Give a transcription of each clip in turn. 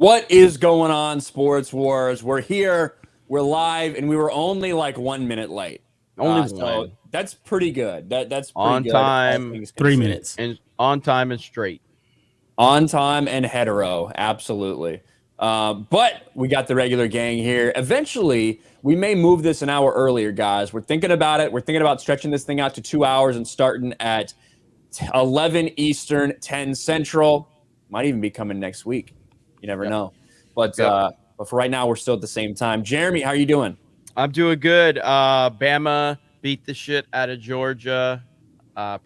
What is going on, Sports Wars? We're here, we're live, and we were only like 1 minute late. Only one. So that's pretty good. That's pretty On good. all time, things 3 considered. minutes. and on time and straight. On time and hetero, absolutely. But we got the regular gang here. Eventually, we may move this an hour earlier, guys. We're thinking about it. We're thinking about stretching this thing out to 2 hours and starting at 11 Eastern, 10 Central. Might even be coming next week. You never know. But but for right now, we're still at the same time. Jeremy, how are you doing? I'm doing good. Bama beat the shit out of Georgia.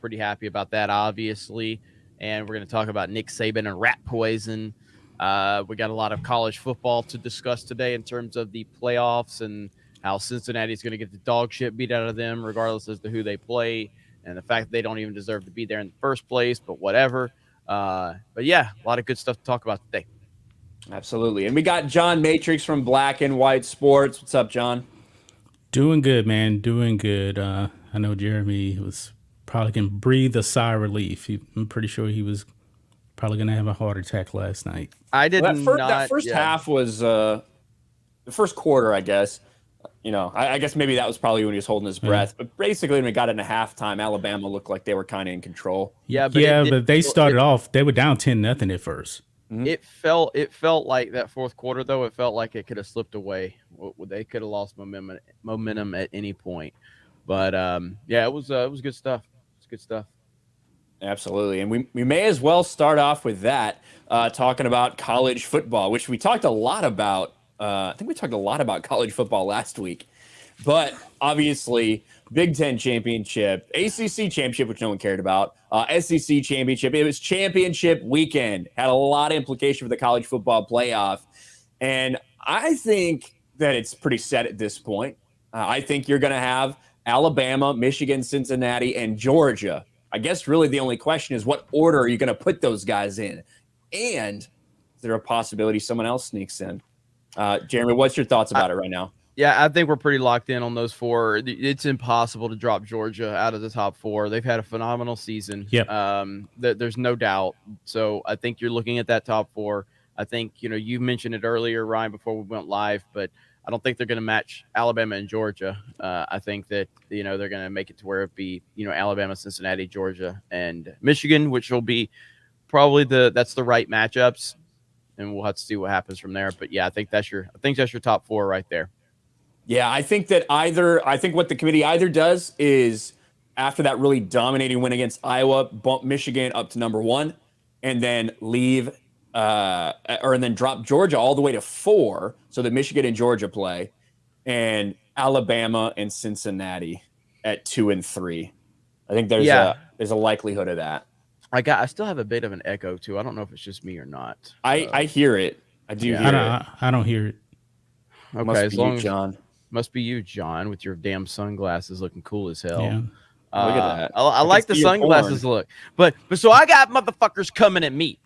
Pretty happy about that, obviously. And we're going to talk about Nick Saban and rat poison. We got a lot of college football to discuss today in terms of the playoffs and how Cincinnati's going to get the dog shit beat out of them, regardless as to who they play, and the fact that they don't even deserve to be there in the first place, but whatever. But yeah, a lot of good stuff to talk about today. Absolutely. And we got John Matrix from Black and White Sports. What's up, John? Doing good, man. Doing good. I know Jeremy was probably can breathe a sigh of relief. I'm pretty sure he was probably going to have a heart attack last night. I did Well, not. that first half was the first quarter, I guess. You know, I guess maybe that was probably when he was holding his breath. But basically, when we got into halftime, Alabama looked like they were kind of in control. Yeah, but they started off. They were down 10-0 at first. It felt like that fourth quarter, though. It felt like it could have slipped away. They could have lost momentum at any point. But yeah, it was good stuff. It's good stuff. Absolutely. And we may as well start off with that, talking about college football, which we talked a lot about. I think we talked a lot about college football last week. But obviously, Big Ten championship, ACC championship, which no one cared about, SEC championship. It was championship weekend. Had a lot of implication for the college football playoff. And I think that it's pretty set at this point. I think you're going to have Alabama, Michigan, Cincinnati, and Georgia. I guess really the only question is what order are you going to put those guys in? And is there a possibility someone else sneaks in? Jeremy, what's your thoughts about it right now? Yeah, I think we're pretty locked in on those four. It's impossible to drop Georgia out of the top four. They've had a phenomenal season. Yep. There's no doubt. So I think you're looking at that top four. I think, you mentioned it earlier, Ryan, before we went live, but I don't think they're going to match Alabama and Georgia. I think that, they're going to make it to where it be, Alabama, Cincinnati, Georgia, and Michigan, which will be probably that's the right matchups. And we'll have to see what happens from there. But yeah, I think that's your top four right there. Yeah, I think what the committee either does is after that really dominating win against Iowa, bump Michigan up to number 1, and then leave and then drop Georgia all the way to 4 so that Michigan and Georgia play, and Alabama and Cincinnati at 2 and 3. I think there's a likelihood of that. I still have a bit of an echo too. I don't know if it's just me or not. I hear it. I do hear it. I don't hear it. Okay, Must be you, John. Must be you, John, with your damn sunglasses looking cool as hell. Yeah. Look at that. I like the sunglasses look. But so I got motherfuckers coming at me.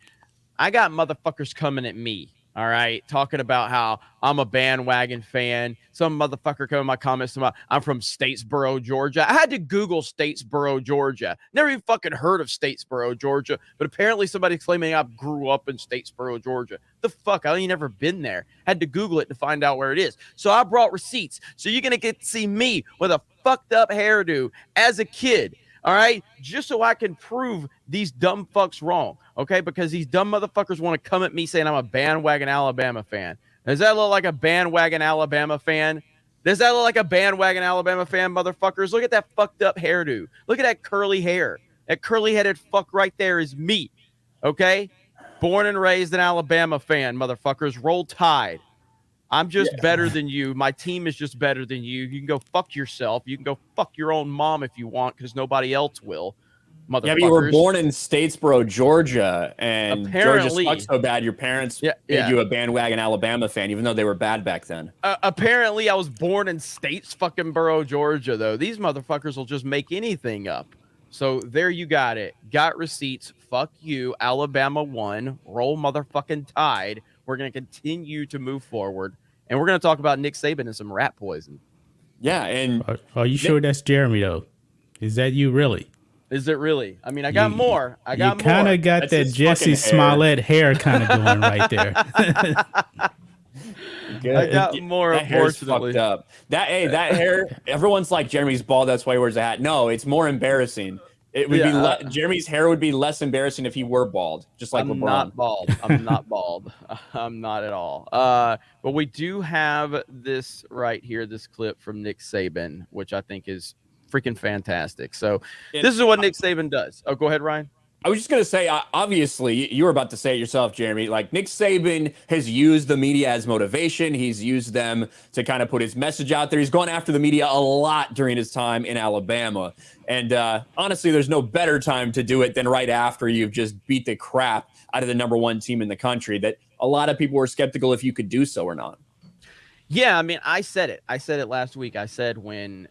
All right, talking about how I'm a bandwagon fan. Some motherfucker come in my comments about I'm from Statesboro, Georgia. I had to Google Statesboro, Georgia. Never even fucking heard of Statesboro, Georgia. But apparently somebody's claiming I grew up in Statesboro, Georgia. The fuck? I ain't never been there. Had to Google it to find out where it is. So I brought receipts. So you're gonna get to see me with a fucked up hairdo as a kid. All right, just so I can prove these dumb fucks wrong, okay? Because these dumb motherfuckers want to come at me saying I'm a bandwagon Alabama fan. Does that look like a bandwagon Alabama fan? Motherfuckers? Look at that fucked up hairdo. Look at that curly hair. That curly-headed fuck right there is me, okay? Born and raised an Alabama fan, motherfuckers. Roll Tide. I'm just better than you. My team is just better than you. You can go fuck yourself. You can go fuck your own mom if you want, because nobody else will. Motherfuckers. Yeah, but you were born in Statesboro, Georgia, and apparently, Georgia sucks so bad your parents made you a bandwagon Alabama fan, even though they were bad back then. Apparently, I was born in Statesboro, Georgia, though. These motherfuckers will just make anything up. So there you got it. Got receipts. Fuck you. Alabama won. Roll motherfucking Tide. We're going to continue to move forward. And we're going to talk about Nick Saban and some rat poison. Yeah, and Are you sure that's Jeremy though? Is that you really? Is it really? I mean, I got more. I got you kind more. of got That's that his Jesse fucking hair. Smollett hair kind of going right there. I got more, That hair's unfortunately. fucked up. That hair. Everyone's like Jeremy's bald. That's why he wears a hat. No, it's more embarrassing. It would be Jeremy's hair would be less embarrassing if he were bald, just like I'm LeBron. not bald. I'm not bald. I'm not at all. But we do have this right here, this clip from Nick Saban, which I think is freaking fantastic. So this is what Nick Saban does. Oh, go ahead, Ryan. I was just going to say, obviously, you were about to say it yourself, Jeremy. Like, Nick Saban has used the media as motivation. He's used them to kind of put his message out there. He's gone after the media a lot during his time in Alabama. And honestly, there's no better time to do it than right after you've just beat the crap out of the #1 team in the country that a lot of people were skeptical if you could do so or not. Yeah, I mean, I said it. I said it last week. I said when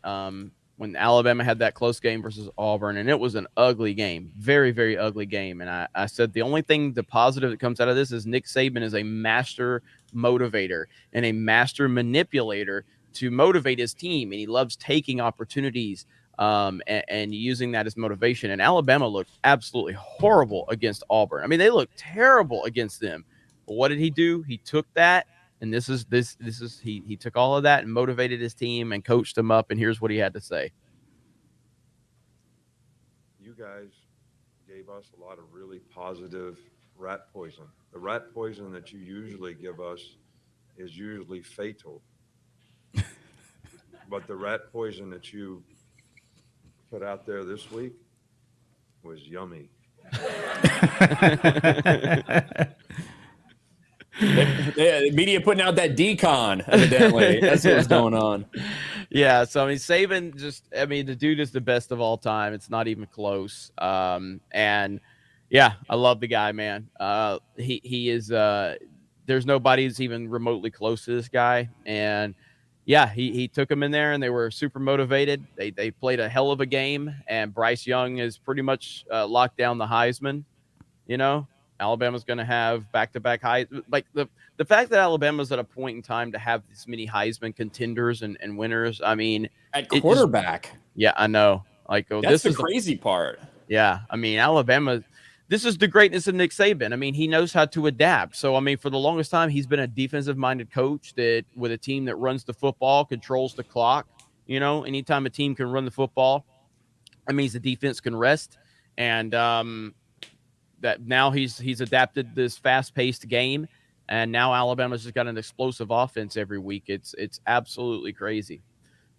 Alabama had that close game versus Auburn, and it was an ugly game, very, very ugly game. And I said the only thing, the positive that comes out of this is Nick Saban is a master motivator and a master manipulator to motivate his team. And he loves taking opportunities and using that as motivation. And Alabama looked absolutely horrible against Auburn. I mean, they looked terrible against them. But what did he do? He took that. And this is he took all of that and motivated his team and coached them up. And here's what he had to say. You guys gave us a lot of really positive rat poison. The rat poison that you usually give us is usually fatal. But the rat poison that you put out there this week was yummy. The media putting out that decon, evidently. That's what was going on. Yeah, so I mean, Saban the dude is the best of all time. It's not even close. And yeah, I love the guy, man. He is. There's nobody who's even remotely close to this guy. And yeah, he took them in there, and they were super motivated. They played a hell of a game, and Bryce Young is pretty much locked down the Heisman. You know. Alabama's going to have back-to-back high. Like the fact that Alabama's at a point in time to have this many Heisman contenders and winners. I mean, at quarterback. Yeah, I know. Like, that's the crazy part. Yeah, I mean, Alabama. This is the greatness of Nick Saban. I mean, he knows how to adapt. So, I mean, for the longest time, he's been a defensive-minded coach that with a team that runs the football, controls the clock. You know, anytime a team can run the football, that means the defense can rest. And that now he's adapted this fast-paced game, and now Alabama's just got an explosive offense every week. It's absolutely crazy.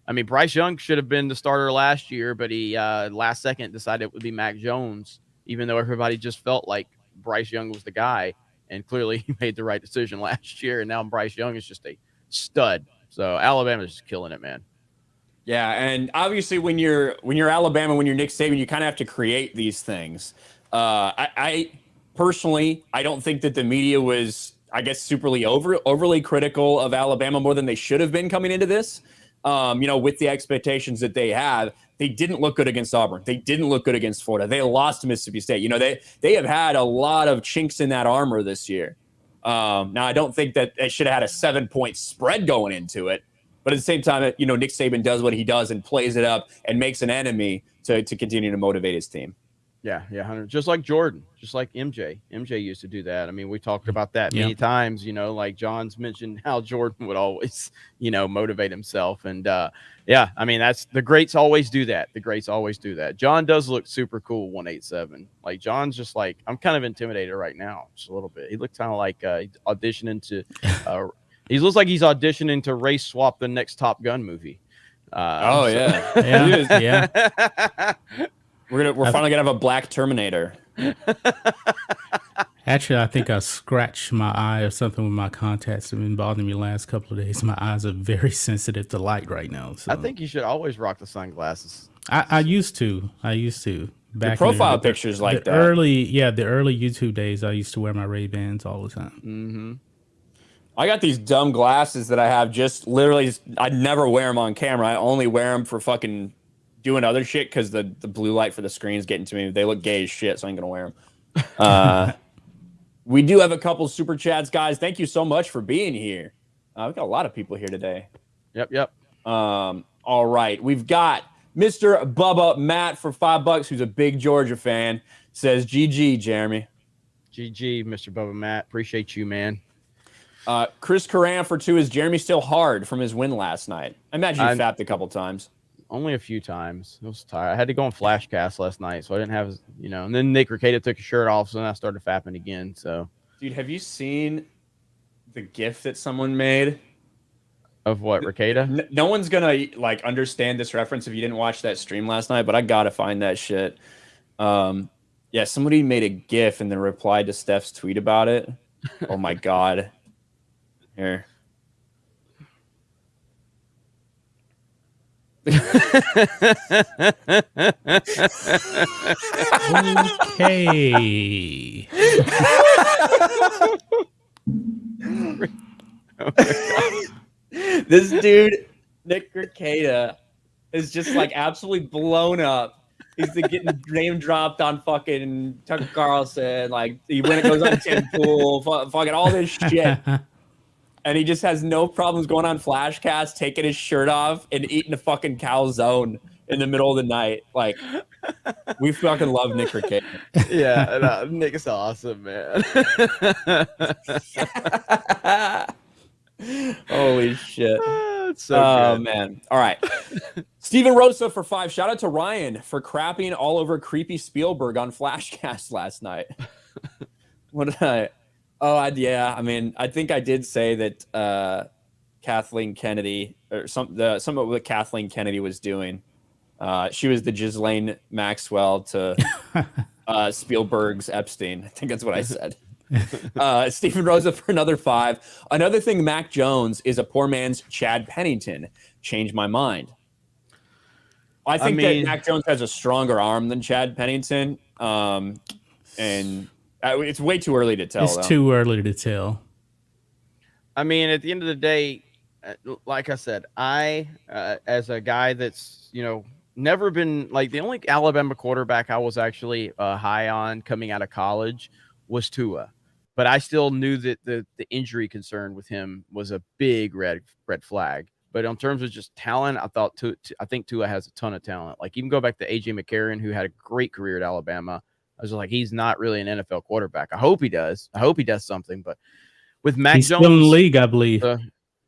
I mean, Bryce Young should have been the starter last year, but he last second decided it would be Mac Jones, even though everybody just felt like Bryce Young was the guy, and clearly he made the right decision last year, and now Bryce Young is just a stud. So Alabama's just killing it, man. Yeah, and obviously when you're Alabama, when you're Nick Saban, you kind of have to create these things. I personally, I don't think that the media was, I guess, overly critical of Alabama more than they should have been coming into this. With the expectations that they have, they didn't look good against Auburn. They didn't look good against Florida. They lost to Mississippi State. They have had a lot of chinks in that armor this year. Now, I don't think that they should have had a 7-point spread going into it. But at the same time, Nick Saban does what he does and plays it up and makes an enemy to continue to motivate his team. Yeah, just like Jordan, just like MJ. MJ used to do that. I mean, we talked about that many times, like John's mentioned how Jordan would always, motivate himself. And I mean, that's the greats always do that. The greats always do that. John does look super cool, 187. Like John's just like, I'm kind of intimidated right now, just a little bit. He looks kind of like auditioning to, he looks like he's auditioning to race swap the next Top Gun movie. Yeah. We're finally gonna have a black Terminator. Actually, I think I scratched my eye or something with my contacts. Have been bothering me the last couple of days. My eyes are very sensitive to light right now. So I think you should always rock the sunglasses. I used to. Back the profile pictures like the that. The early YouTube days, I used to wear my Ray-Bans all the time. Mm-hmm. I got these dumb glasses that I have just literally. I never wear them on camera. I only wear them for fucking doing other shit because the blue light for the screen is getting to me. They look gay as shit, so I ain't gonna wear them. We do have a couple super chats, guys. Thank you so much for being here. We've got a lot of people here today. Yep. All right, we've got Mr. Bubba Matt for $5, who's a big Georgia fan, says GG, Jeremy. GG, Mr. Bubba Matt. Appreciate you, man. Chris Coran for 2, is Jeremy still hard from his win last night? I imagine you fapped a couple times. Only a few times. I was tired. I had to go on Flashcast last night, so I didn't have, and then Nick Rekieta took his shirt off, so then I started fapping again. So, dude, have you seen the GIF that someone made? Of what, Rekieta? No one's gonna like understand this reference if you didn't watch that stream last night, but I gotta find that shit. Yeah, somebody made a GIF and then replied to Steph's tweet about it. Oh my god. Here. Okay. This dude, Nick Rekieta, is just like absolutely blown up. He's getting name dropped on fucking Tucker Carlson. Like when it goes on Tim Pool, fucking all this shit. And he just has no problems going on Flashcast, taking his shirt off, and eating a fucking calzone in the middle of the night. Like, we fucking love Nick Rekieta. Yeah, no, Nick is awesome, man. Holy shit. It's so good. Man. All right. Steven Rosa for 5. Shout out to Ryan for crapping all over creepy Spielberg on Flashcast last night. What did I... yeah. I mean, I think I did say that Kathleen Kennedy, or some of what Kathleen Kennedy was doing. She was the Ghislaine Maxwell to Spielberg's Epstein. I think that's what I said. Stephen Rosa for another 5. Another thing, Mac Jones is a poor man's Chad Pennington. Changed my mind. I think that Mac Jones has a stronger arm than Chad Pennington. And it's way too early to tell. It's too early to tell. I mean, at the end of the day, like I said, I, as a guy that's, never been like the only Alabama quarterback I was actually high on coming out of college was Tua. But I still knew that the injury concern with him was a big red flag. But in terms of just talent, I think Tua has a ton of talent. Like even go back to AJ McCarron, who had a great career at Alabama. I was like, he's not really an NFL quarterback. I hope he does. I hope he does something. But with Mac Jones, still in the league, I believe.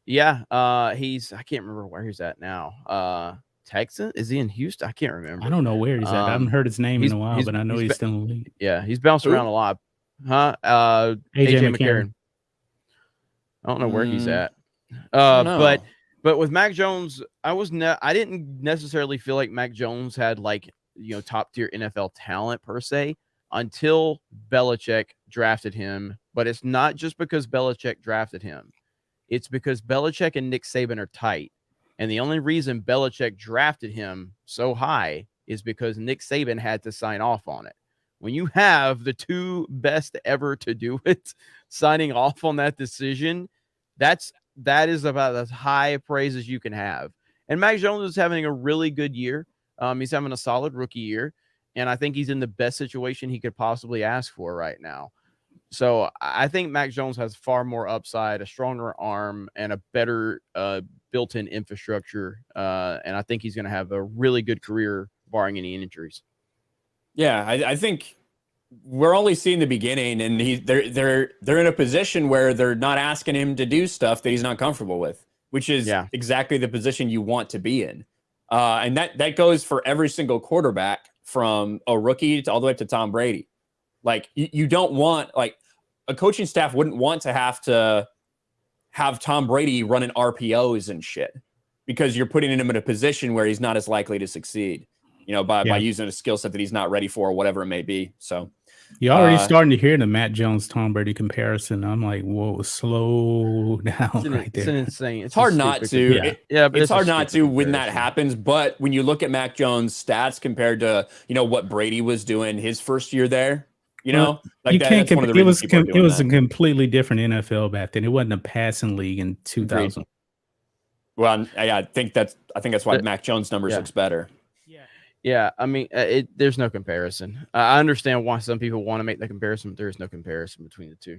Yeah, I can't remember where he's at now. Texas? Is he in Houston? I can't remember. I don't know where he's at. I haven't heard his name in a while, but I know he's still in the league. Yeah, he's bounced around a lot. AJ McCarron. I don't know where he's at. But with Mac Jones, I didn't necessarily feel like Mac Jones had like top tier NFL talent per se until Belichick drafted him. But it's not just because Belichick drafted him. It's because Belichick and Nick Saban are tight. And the only reason Belichick drafted him so high is because Nick Saban had to sign off on it. When you have the two best ever to do it, signing off on that decision, that is about as high a praise as you can have. And Mac Jones is having a really good year. He's having a solid rookie year. And I think he's in the best situation he could possibly ask for right now. So I think Mac Jones has far more upside, a stronger arm, and a better built-in infrastructure. And I think he's going to have a really good career, barring any injuries. Yeah, I think we're only seeing the beginning, and they're in a position where they're not asking him to do stuff that he's not comfortable with, which is exactly the position you want to be in. And that goes for every single quarterback from a rookie all the way up to Tom Brady. Like you don't want, like a coaching staff wouldn't want to have Tom Brady running RPOs and shit because you're putting him in a position where he's not as likely to succeed, by using a skill set that he's not ready for or whatever it may be. So you're already starting to hear the Matt Jones Tom Brady comparison. I'm like, whoa, slow down right there. It's insane. It's hard not to. But it's hard not to when that happens. But when you look at Mac Jones' stats compared to what Brady was doing his first year there, you can't compare. It was a completely different NFL back then. It wasn't a passing league in 2000. Well, I think that's why Mac Jones' numbers looks better. Yeah, I mean, there's no comparison. I understand why some people want to make the comparison, but there is no comparison between the two.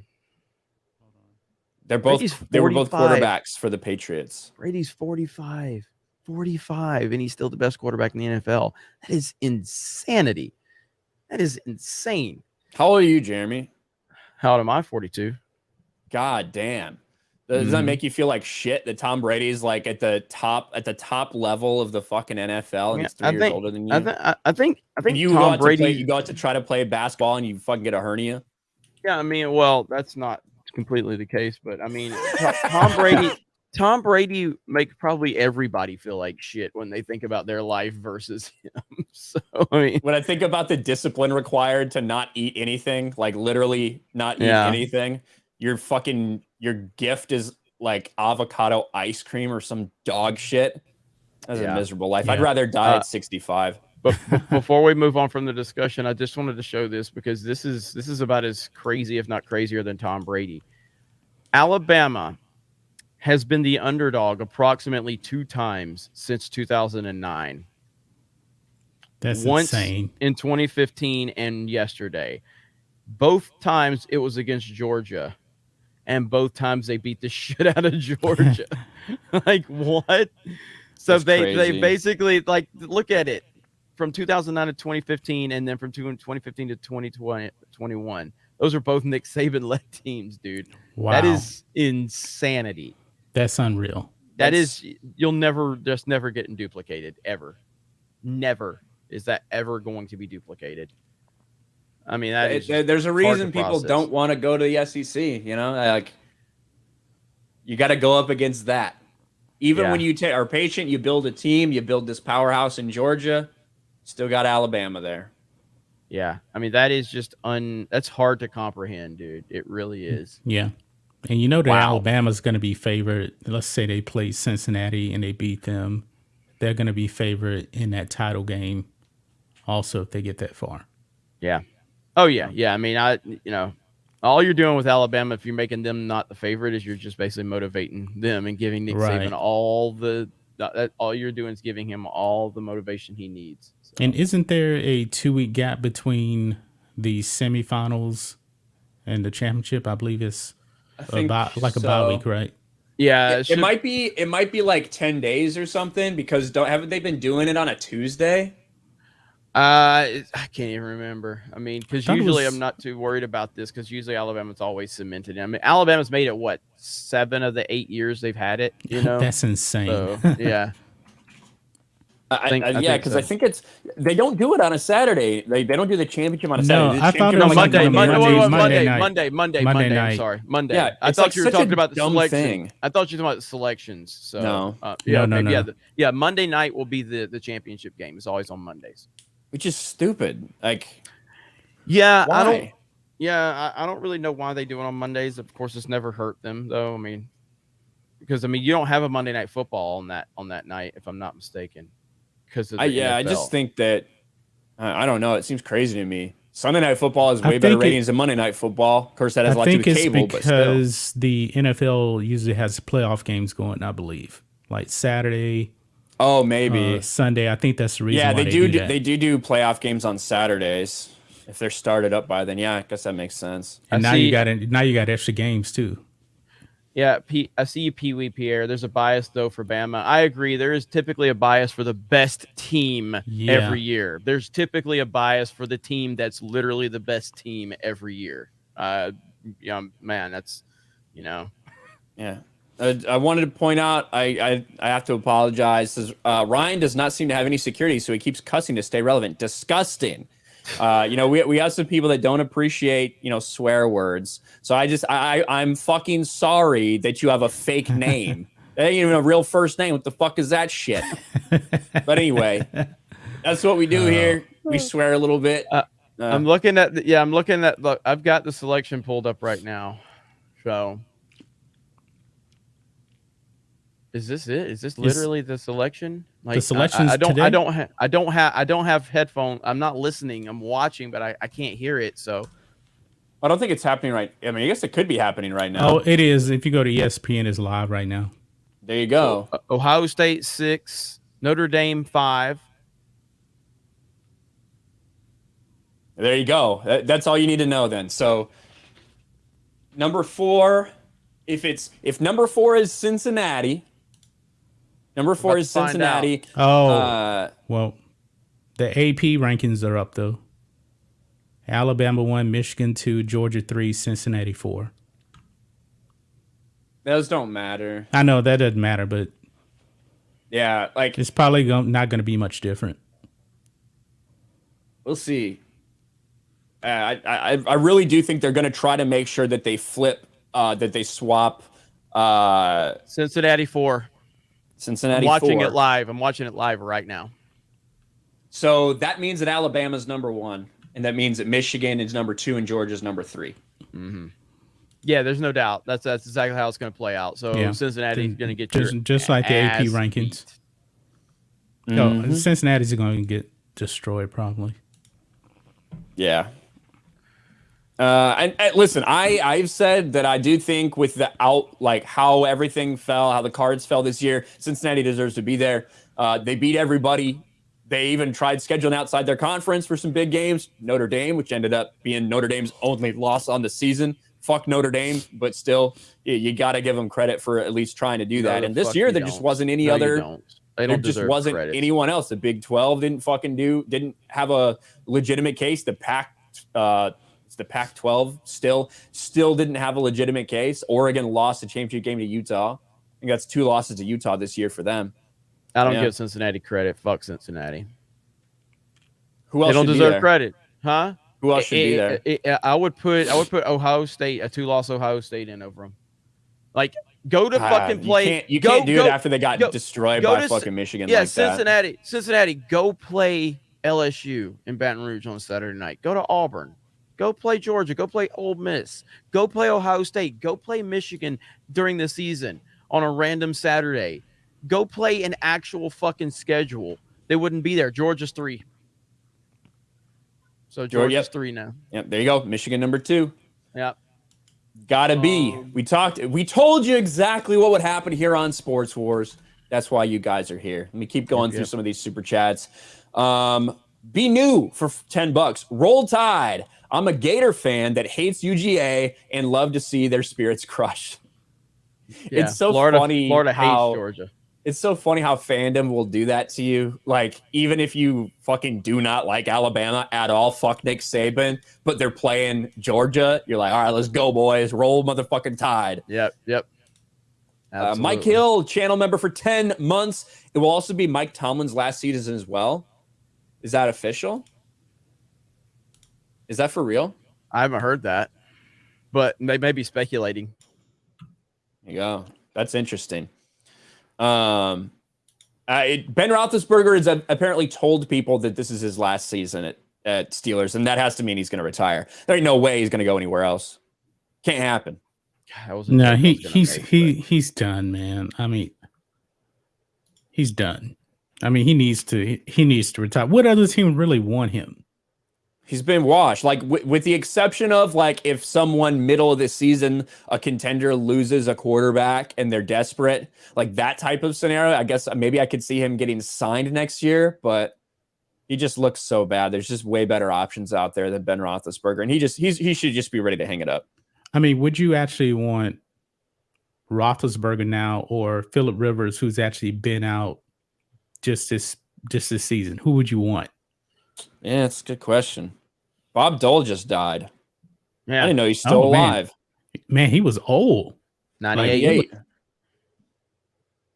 They were both quarterbacks for the Patriots. Brady's 45. 45, and he's still the best quarterback in the NFL. That is insanity. That is insane. How old are you, Jeremy? How old am I? 42. God damn. Does that make you feel like shit that Tom Brady's like at the top level of the fucking NFL and he's 3 years older than you? I think you Tom Brady. You go out to try to play basketball and you fucking get a hernia. Yeah, I mean, well, that's not completely the case, but I mean, Tom Brady makes probably everybody feel like shit when they think about their life versus him. So I mean, when I think about the discipline required to not eat anything, like literally not eat anything, your gift is like avocado ice cream or some dog shit. That's a miserable life. I'd rather die at 65. But before we move on from the discussion, I just wanted to show this because this is about as crazy, if not crazier, than Tom Brady. Alabama has been the underdog approximately 2 times since 2009. That's once insane. In 2015 and yesterday. Both times it was against Georgia, and both times they beat the shit out of Georgia. Like, what? So they basically, like, look at it. From 2009 to 2015, and then from 2015 to 2021. Those are both Nick Saban-led teams, dude. Wow. That is insanity. That's unreal. You'll never getting duplicated, ever. Never is that ever going to be duplicated. I mean, there's a reason people don't want to go to the SEC, you know? Like, you got to go up against that. Even when you are patient, you build a team, you build this powerhouse in Georgia. Still got Alabama there. Yeah. I mean, that is just that's hard to comprehend, dude. It really is. Yeah. And you know that Alabama's going to be favored. Let's say they play Cincinnati and they beat them. They're going to be favored in that title game also if they get that far. Yeah. Oh, yeah. Yeah. I mean, all you're doing with Alabama, if you're making them not the favorite, is you're just basically motivating them and giving Nick Saban all you're doing is giving him all the motivation he needs. So. And isn't there a 2-week gap between the semifinals and the championship? I believe it's a bye week, right? Yeah, it might be like 10 days or something because haven't they been doing it on a Tuesday? I can't even remember. I mean, because usually I'm not too worried about this because usually Alabama's always cemented. I mean, Alabama's made it 7 of the 8 years they've had it. You know, that's insane. So, yeah. I think they don't do it on a Saturday. They don't do the championship on a Saturday. I thought it was Monday night. I'm sorry, Monday. Yeah, I thought you were talking about the selection. Thing. I thought you were talking about the selections. So no. Yeah, Monday night will be the championship game. It's always on Mondays. Which is stupid. Like, yeah, why? I don't really know why they do it on Mondays. Of course, it's never hurt them though. I mean, because you don't have a Monday night football on that night, if I'm not mistaken. Because I just think that I don't know. It seems crazy to me. Sunday night football has way better ratings than Monday night football. Of course, that has a lot to do with cable, but still. Because the NFL usually has playoff games going. I believe like Saturday. Oh, maybe Sunday. I think that's the reason. Yeah, why they do playoff games on Saturdays if they're started up by then. Yeah, I guess that makes sense. And now you got extra games too. Yeah, I see you, Pee Wee Pierre. There's a bias though for Bama. I agree. There is typically a bias for the best team every year. There's typically a bias for the team that's literally the best team every year. Man, that's Yeah. I wanted to point out, I have to apologize. Says, Ryan does not seem to have any security, so he keeps cussing to stay relevant. Disgusting. We have some people that don't appreciate, swear words. So I'm fucking sorry that you have a fake name. That ain't even a real first name. What the fuck is that shit? But anyway, that's what we do here. We swear a little bit. I'm looking at look, I've got the selection pulled up right now. So is this it? Is this literally the selection? Like the selections I don't today? I don't have headphones. I'm not listening. I'm watching, but I can't hear it. So I don't think it's happening right. I mean, I guess it could be happening right now. Oh, it is. If you go to ESPN, it's live right now. There you go. Ohio State 6, Notre Dame 5. There you go. That's all you need to know then. So number 4, if number 4 is Cincinnati, Number 4 about is to find Cincinnati. Well, the AP rankings are up though. Alabama 1, Michigan 2, Georgia 3, Cincinnati 4. Those don't matter. I know that doesn't matter, but Yeah, like it's probably not going to be much different. we'll see. I really do think they're going to try to make sure that they swap Cincinnati 4. Cincinnati I'm watching 4. it live. I'm watching it live right now. So that means that Alabama's number 1, and that means that Michigan is number 2 and Georgia's number 3. Mm-hmm. Yeah, there's no doubt. That's exactly how it's going to play out. So Yeah. Cincinnati's going to get just like the AP ass rankings. beat. No, Cincinnati's going to get destroyed probably. Yeah. And listen, I've said that I do think with how everything fell, how the cards fell this year, Cincinnati deserves to be there. They beat everybody. They even tried scheduling outside their conference for some big games. Notre Dame, which ended up being Notre Dame's only loss on the season. Fuck Notre Dame, but still, you got to give them credit for at least trying to do that. And this year, there just wasn't any other. There just wasn't credit. Anyone else. The Big 12 didn't have a legitimate case. The Pac-12 still didn't have a legitimate case. Oregon lost the championship game to Utah. I think that's 2 losses to Utah this year for them. I don't give Cincinnati credit. Fuck Cincinnati. Who else? They don't deserve credit, huh? Who else should be there? I would put Ohio State, a 2-loss Ohio State in over them. Like, go to fucking play. You can't do it after they got destroyed by fucking Michigan. Yeah, like that. Cincinnati, go play LSU in Baton Rouge on Saturday night. Go to Auburn. Go play Georgia. Go play Ole Miss. Go play Ohio State. Go play Michigan during the season on a random Saturday. Go play an actual fucking schedule. They wouldn't be there. Georgia's 3. So Georgia's 3 now. Yep, there you go. Michigan number 2. Yep. Gotta be. We told you exactly what would happen here on Sports Wars. That's why you guys are here. Let me keep going through some of these super chats. Be new for $10. Roll Tide. I'm a Gator fan that hates UGA and love to see their spirits crushed. Yeah, it's so funny. Florida hates Georgia. It's so funny how fandom will do that to you. Like, even if you fucking do not like Alabama at all, fuck Nick Saban, but they're playing Georgia, you're like, all right, let's go, boys. Roll motherfucking Tide. Yep. Mike Hill, channel member for 10 months. It will also be Mike Tomlin's last season as well. Is that official? Is that for real? I haven't heard that, but they may be speculating. There you go. That's interesting. Ben Roethlisberger has apparently told people that this is his last season at Steelers, and that has to mean he's going to retire. There ain't no way he's going to go anywhere else. Can't happen. No, he's done, man. I mean, he's done. I mean, he needs to retire. What other team really want him? He's been washed. Like, with the exception of, like, if someone middle of the season, a contender loses a quarterback and they're desperate, like that type of scenario, I guess maybe I could see him getting signed next year, but he just looks so bad. There's just way better options out there than Ben Roethlisberger, and he should just be ready to hang it up. I mean, would you actually want Roethlisberger now or Phillip Rivers, who's actually been out just this season? Who would you want? Yeah, it's a good question. Bob Dole just died. Yeah. I didn't know he's still alive. Man, he was old. 98.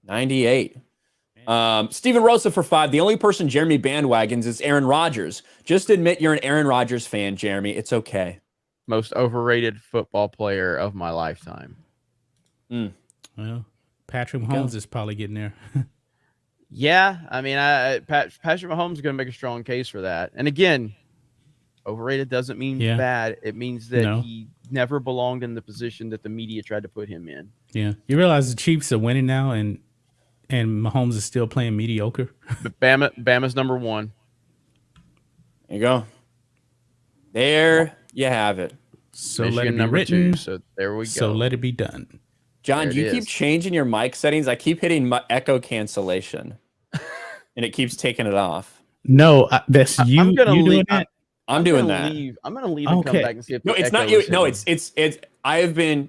98. Steven Rosa for 5. The only person Jeremy bandwagons is Aaron Rodgers. Just admit you're an Aaron Rodgers fan, Jeremy. It's okay. Most overrated football player of my lifetime. Well, Patrick Mahomes is probably getting there. Yeah, I mean, Patrick Mahomes is going to make a strong case for that. And again, overrated doesn't mean bad. It means that he never belonged in the position that the media tried to put him in. Yeah, you realize the Chiefs are winning now, and Mahomes is still playing mediocre. But Bama's number 1. There you go. There you have it. So Michigan let it be number written. 2. So there we go. So let it be done. John, you keep changing your mic settings. I keep hitting my echo cancellation, and it keeps taking it off. No, that's you. I'm gonna doing that. I'm doing that. I'm gonna leave and come back and see if no, it's not you. No, it's. It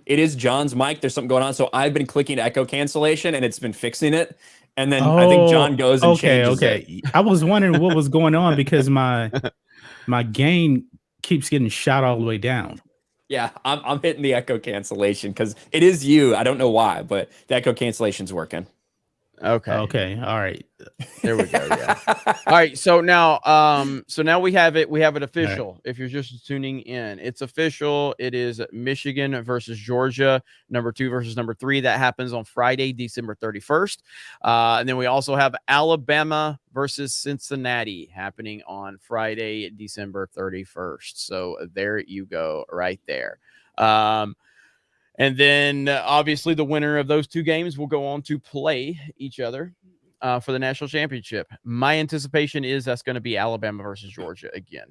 is John's mic. There's something going on. So I've been clicking echo cancellation, and it's been fixing it. and then I think John goes and okay, changes it. okay. I was wondering what was going on because my gain keeps getting shot all the way down. Yeah, I'm hitting the echo cancellation because it is you. I don't know why, but the echo cancellation's working. Okay. Okay, all right. There we go. Yeah. All right. So now we have it. We have it official. If you're just tuning in, it's official. It is Michigan versus Georgia, number 2 versus number 3. That happens on Friday, December 31st. And then we also have Alabama versus Cincinnati happening on Friday, December 31st. So there you go, right there. And then obviously the winner of those 2 games will go on to play each other for the national championship. My anticipation is that's going to be Alabama versus Georgia again.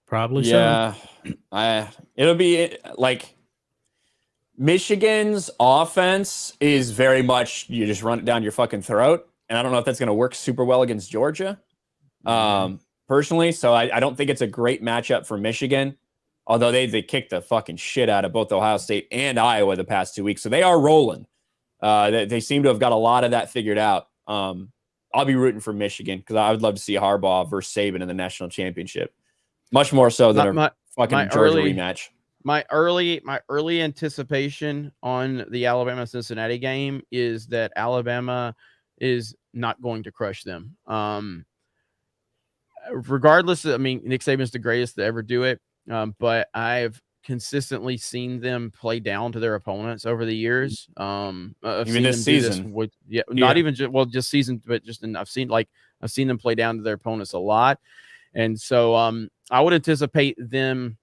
Probably Yeah, so. It'll be like Michigan's offense is very much you just run it down your fucking throat, and I don't know if that's going to work super well against Georgia, personally. So I don't think it's a great matchup for Michigan. Although they kicked the fucking shit out of both Ohio State and Iowa the past 2 weeks. So they are rolling. They seem to have got a lot of that figured out. I'll be rooting for Michigan because I would love to see Harbaugh versus Saban in the national championship. Much more so than a fucking Georgia rematch. My early anticipation on the Alabama-Cincinnati game is that Alabama is not going to crush them. Regardless, I mean, Nick Saban's the greatest to ever do it. But I've consistently seen them play down to their opponents over the years. Even this season, not even just season, but I've seen them play down to their opponents a lot, and so I would anticipate them.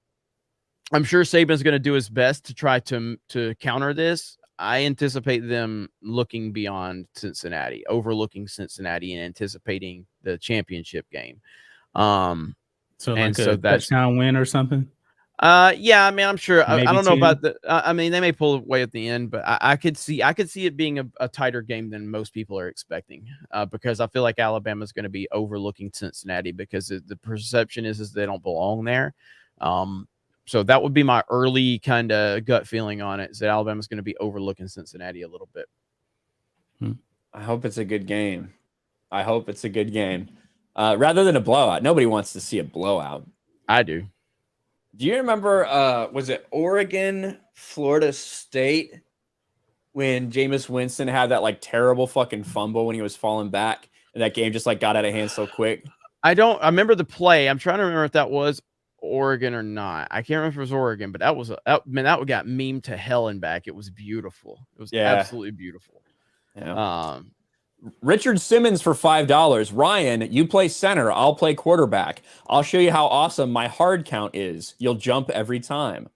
I'm sure Saban's going to do his best to try to counter this. I anticipate them looking beyond Cincinnati, overlooking Cincinnati, and anticipating the championship game. So like a touchdown win or something? Yeah, I mean, I'm sure. I don't 10? know about the. I mean, they may pull away at the end, but I could see it being a tighter game than most people are expecting. Because I feel like Alabama's going to be overlooking Cincinnati because the perception is they don't belong there. So that would be my early kind of gut feeling on it, is that Alabama's going to be overlooking Cincinnati a little bit. I hope it's a good game. Rather than a blowout. Nobody wants to see a blowout. I do. Do you remember, was it Oregon, Florida State, when Jameis Winston had that like terrible fucking fumble when he was falling back and that game just like got out of hand so quick? I remember the play. I'm trying to remember if that was Oregon or not. I can't remember if it was Oregon, but that got memed to hell and back. It was beautiful. It was absolutely beautiful. Yeah. Richard Simmons for $5. Ryan, you play center. I'll play quarterback. I'll show you how awesome my hard count is. You'll jump every time.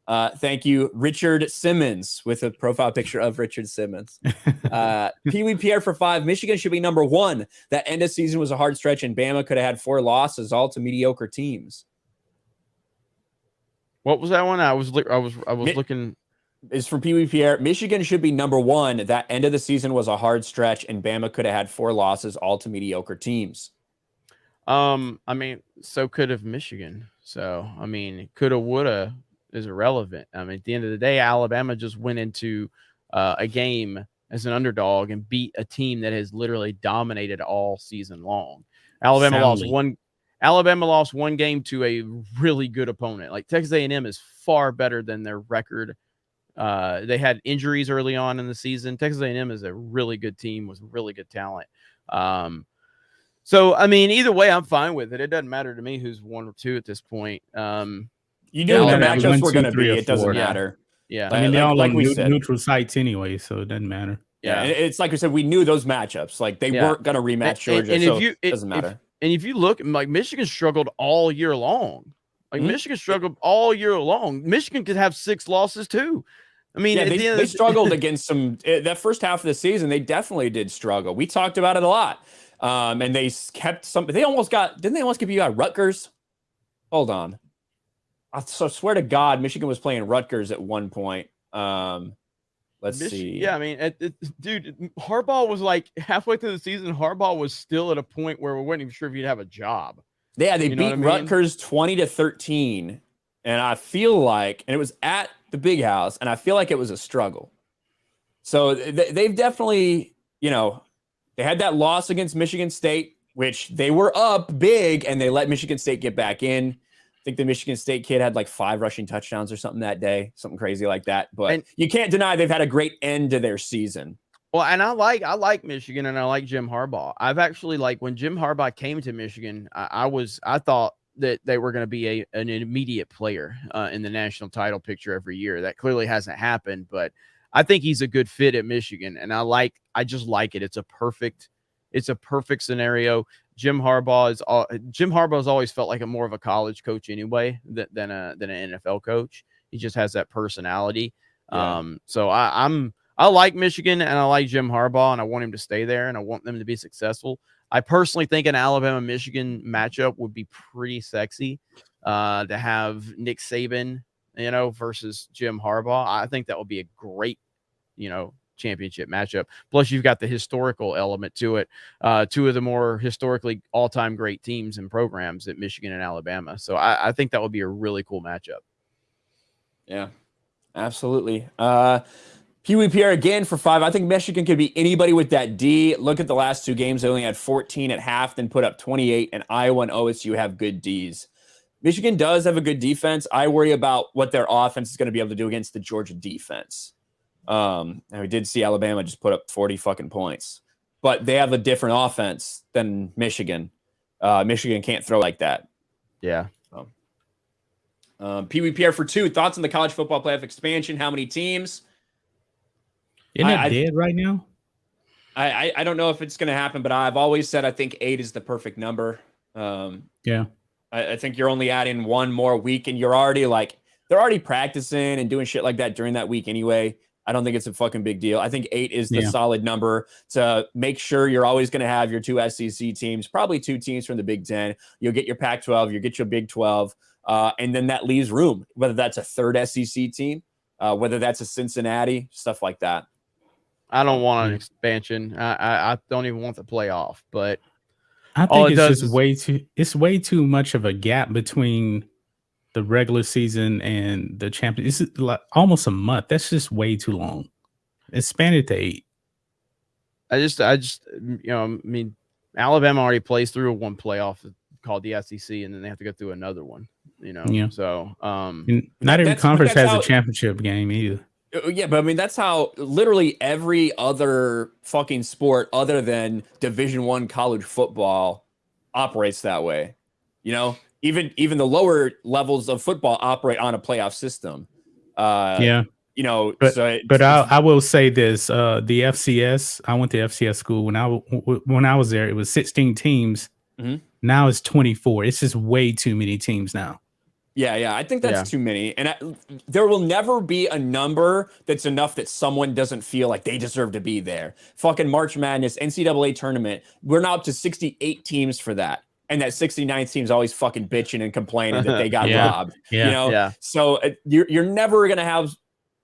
Thank you, Richard Simmons, with a profile picture of Richard Simmons. Pee Wee Pierre for $5. Michigan should be number 1. That end of season was a hard stretch, and Bama could have had 4 losses, all to mediocre teams. What was that one? I was looking. Is from Pee Wee Pierre. Michigan should be number 1. That end of the season was a hard stretch, and Bama could have had 4 losses, all to mediocre teams. I mean, so could have Michigan. So, I mean, coulda, woulda is irrelevant. I mean, at the end of the day, Alabama just went into a game as an underdog and beat a team that has literally dominated all season long. Alabama lost one game to a really good opponent. Like Texas A&M is far better than their record. They had injuries early on in the season. Texas A&M is a really good team with really good talent. So, I mean, either way, I'm fine with it. It doesn't matter to me who's 1 or 2 at this point. You know what the matchups were going to be. It doesn't matter. Yeah. I mean, they're all on neutral sites anyway, so it doesn't matter. Yeah. It's like we said, we knew those matchups. Like, they weren't going to rematch Georgia, it doesn't matter. And if you look, like, Michigan struggled all year long. Like, Michigan struggled all year long. Michigan could have 6 losses, too. I mean, they struggled against some that first half of the season. They definitely did struggle. We talked about it a lot, and they kept some. They almost got. Didn't they almost give you out Rutgers? Hold on. I swear to God, Michigan was playing Rutgers at one point. Let's see. Yeah, I mean, dude, Harbaugh was like halfway through the season. Harbaugh was still at a point where we weren't even sure if he'd have a job. Yeah, they beat Rutgers 20-13, and I feel like, and it was at the Big House, and I feel like it was a struggle. So they've definitely you know, they had that loss against Michigan State, which they were up big, and they let Michigan State get back in. I think the Michigan State kid had like 5 rushing touchdowns or something that day, something crazy like that. But you can't deny they've had a great end to their season. Well, and I like Michigan, and I like Jim Harbaugh. I've actually, like, when Jim Harbaugh came to Michigan, I thought that they were going to be an immediate player in the national title picture every year. That clearly hasn't happened, but I think he's a good fit at Michigan, and I just like it. It's a perfect scenario. Jim Harbaugh's always felt like more of a college coach anyway than an NFL coach. He just has that personality. Yeah. So I like Michigan, and I like Jim Harbaugh, and I want him to stay there, and I want them to be successful. I personally think an Alabama-Michigan matchup would be pretty sexy to have Nick Saban, versus Jim Harbaugh. I think that would be a great, championship matchup. Plus, you've got the historical element to it. 2 of the more historically all-time great teams and programs at Michigan and Alabama. So I think that would be a really cool matchup. Yeah, absolutely. Pee-wee Pierre again for 5. I think Michigan could be anybody with that D. Look at the last 2 games. They only had 14 at half, then put up 28, and Iowa and OSU have good Ds. Michigan does have a good defense. I worry about what their offense is going to be able to do against the Georgia defense. And we did see Alabama just put up 40 fucking points. But they have a different offense than Michigan. Michigan can't throw like that. Yeah. Pee-wee Pierre for 2. Thoughts on the college football playoff expansion? How many teams? Isn't it dead right now? I don't know if it's going to happen, but I've always said I think 8 is the perfect number. Yeah. I think you're only adding 1 more week, and you're already they're already practicing and doing shit like that during that week anyway. I don't think it's a fucking big deal. I think 8 is the solid number to make sure you're always going to have your 2 SEC teams, probably 2 teams from the Big Ten. You'll get your Pac-12, you'll get your Big 12, and then that leaves room, whether that's a 3rd SEC team, whether that's a Cincinnati, stuff like that. I don't want an expansion. I don't even want the playoff, but I think it's just way too much of a gap between the regular season and the champion. This is like almost a month. That's just way too long. Expand it to 8. I just Alabama already plays through 1 playoff called the SEC, and then they have to go through another one. So not every conference has a championship game either. Yeah, but I mean, that's how literally every other fucking sport other than Division I college football operates that way. Even the lower levels of football operate on a playoff system. But I will say this: the FCS. I went to FCS school when I was there. It was 16 teams. Mm-hmm. Now it's 24. It's just way too many teams now. Yeah, I think that's too many. And there will never be a number that's enough that someone doesn't feel like they deserve to be there. Fucking March Madness, NCAA tournament, we're now up to 68 teams for that. And that 69th team's always fucking bitching and complaining that they got robbed. So you're never going to have,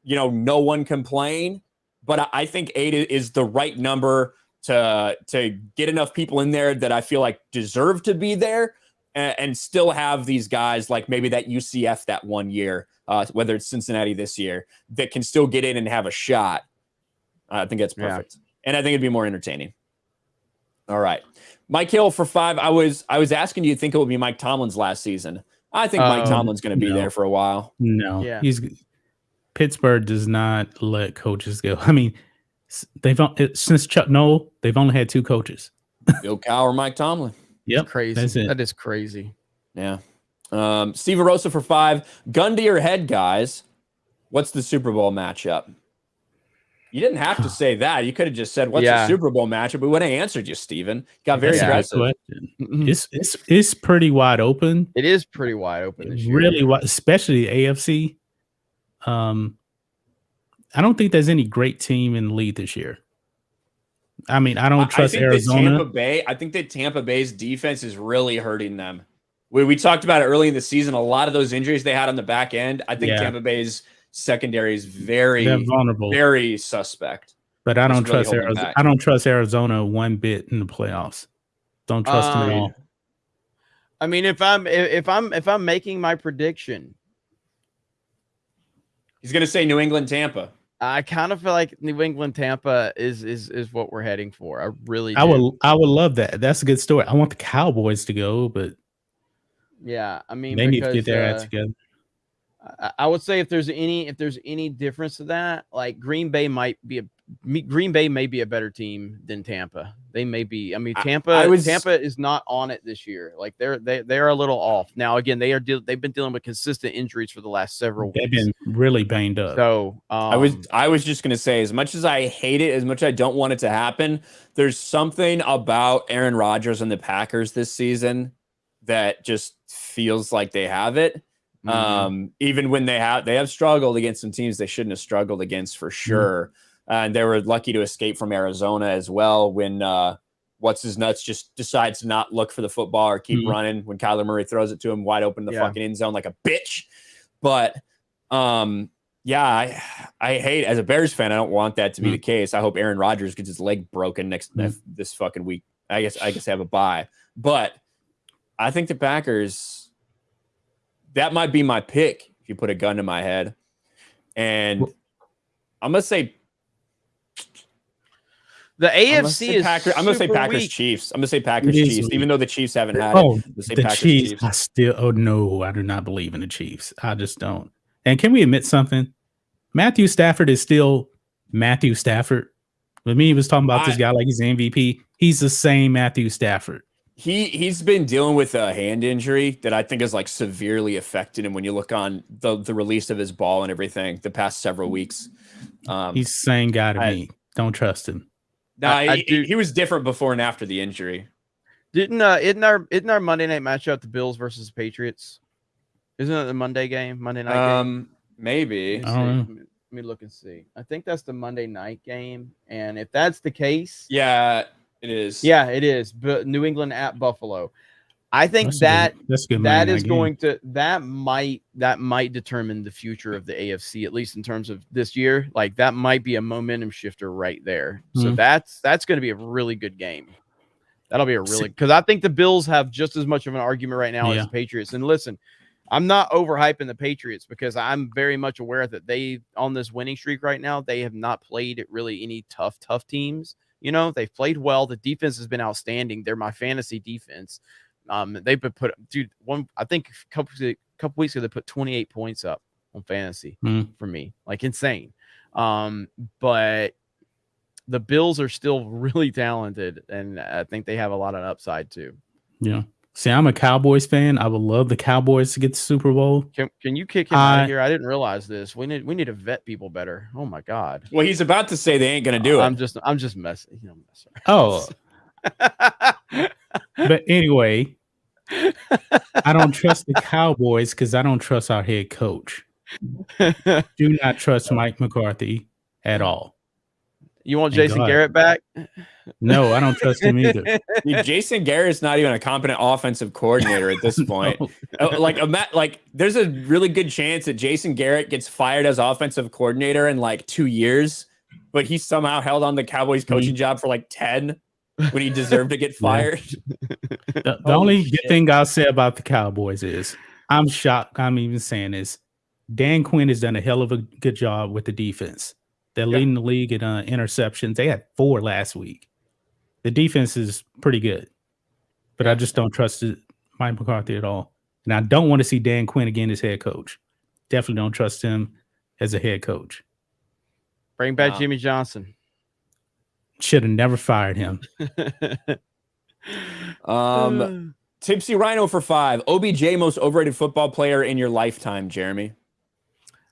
no one complain. But I think 8 is the right number to get enough people in there that I feel like deserve to be there. And still have these guys like maybe that UCF that 1 year, whether it's Cincinnati this year, that can still get in and have a shot. I think that's perfect. And I think it'd be more entertaining. All right. Mike Hill for 5. I was asking, do you think it would be Mike Tomlin's last season? I think Mike Tomlin's going to be there for a while. No. Yeah. Pittsburgh does not let coaches go. I mean, since Chuck Noll, they've only had 2 coaches. Bill Cowher or Mike Tomlin. Yep, crazy. That's it. That is crazy. Yeah. Steve Arosa for 5. Gun to your head, guys. What's the Super Bowl matchup? You didn't have to say that. You could have just said, "What's the Super Bowl matchup?" We would have answered you, Steven. Got very aggressive. It's pretty wide open. It is pretty wide open. This year. Really wide, especially the AFC. I don't think there's any great team in the league this year. I mean, I don't trust Arizona. I think that Tampa Bay's defense is really hurting them. We talked about it early in the season. A lot of those injuries they had on the back end. I think Tampa Bay's secondary is very vulnerable, very suspect. But I don't trust Arizona. I don't trust Arizona one bit in the playoffs. Don't trust them at all. I mean, if I'm making my prediction, he's going to say New England, Tampa. I kind of feel like New England Tampa is what we're heading for. I really do. I would love that. That's a good story. I want the Cowboys to go, but yeah, I mean, they need to because get their act together. I would say if there's any difference to that, like Green Bay may be a better team than Tampa. They may be. I mean, Tampa is not on it this year. Like they're a little off. Now again, they've been dealing with consistent injuries for the last several weeks. They've been really banged up. So I was just gonna say, as much as I hate it, as much as I don't want it to happen, there's something about Aaron Rodgers and the Packers this season that just feels like they have it. Even when they have struggled against some teams they shouldn't have struggled against for sure. And they were lucky to escape from Arizona as well when what's his nuts just decides to not look for the football or keep running when Kyler Murray throws it to him wide open in the fucking end zone like a bitch. But yeah, I hate, as a Bears fan, I don't want that to be the case. I hope Aaron Rodgers gets his leg broken this fucking week. I guess they have a bye. But I think the Packers, that might be my pick if you put a gun to my head. And I'm going to say the AFC is I'm going to say Packers weak. Chiefs. I'm going to say Packers Chiefs, even though the Chiefs haven't had it. The Chiefs. No, I do not believe in the Chiefs. I just don't. And can we admit something? Matthew Stafford is still Matthew Stafford. When he was talking about this guy like he's MVP, he's the same Matthew Stafford. He's been dealing with a hand injury that I think has like severely affected him when you look on the release of his ball and everything the past several weeks. He's the same guy to me. Don't trust him. He was different before and after the injury. Isn't our Monday night matchup the Bills versus the Patriots? Isn't it the Monday night game? Maybe. Let me look and see. I think that's the Monday night game. And if that's the case, yeah, it is. Yeah, it is. But New England at Buffalo. I think that might determine the future of the AFC, at least in terms of this year. Like that might be a momentum shifter right there. So that's going to be a really good game. That'll be because I think the Bills have just as much of an argument right now as the Patriots. And listen, I'm not overhyping the Patriots because I'm very much aware that they, on this winning streak right now, they have not played really any tough teams. You know, they've played well. The defense has been outstanding. They're my fantasy defense. They've been I think a couple weeks ago, they put 28 points up on fantasy for me, like insane. But the Bills are still really talented, and I think they have a lot of upside too. Yeah. See, I'm a Cowboys fan. I would love the Cowboys to get the Super Bowl. Can you kick him out of here? I didn't realize this. We need to vet people better. Oh my God. Well, he's about to say they ain't gonna do it. I'm just messing. You know, oh. But anyway, I don't trust the Cowboys because I don't trust our head coach. Do not trust Mike McCarthy at all. You want Jason Garrett back? No, I don't trust him either. Dude, Jason Garrett's not even a competent offensive coordinator at this point. No. Like, there's a really good chance that Jason Garrett gets fired as offensive coordinator in like 2 years, but he somehow held on the Cowboys coaching job for like 10 when he deserved to get fired. The only good thing I'll say about the Cowboys is I'm shocked. I'm even saying this. Dan Quinn has done a hell of a good job with the defense. They're leading the league in interceptions. They had 4 last week. The defense is pretty good, but I just don't trust Mike McCarthy at all. And I don't want to see Dan Quinn again as head coach. Definitely don't trust him as a head coach. Bring back Jimmy Johnson. Should have never fired him. Tipsy Rhino for 5. OBJ, most overrated football player in your lifetime, Jeremy.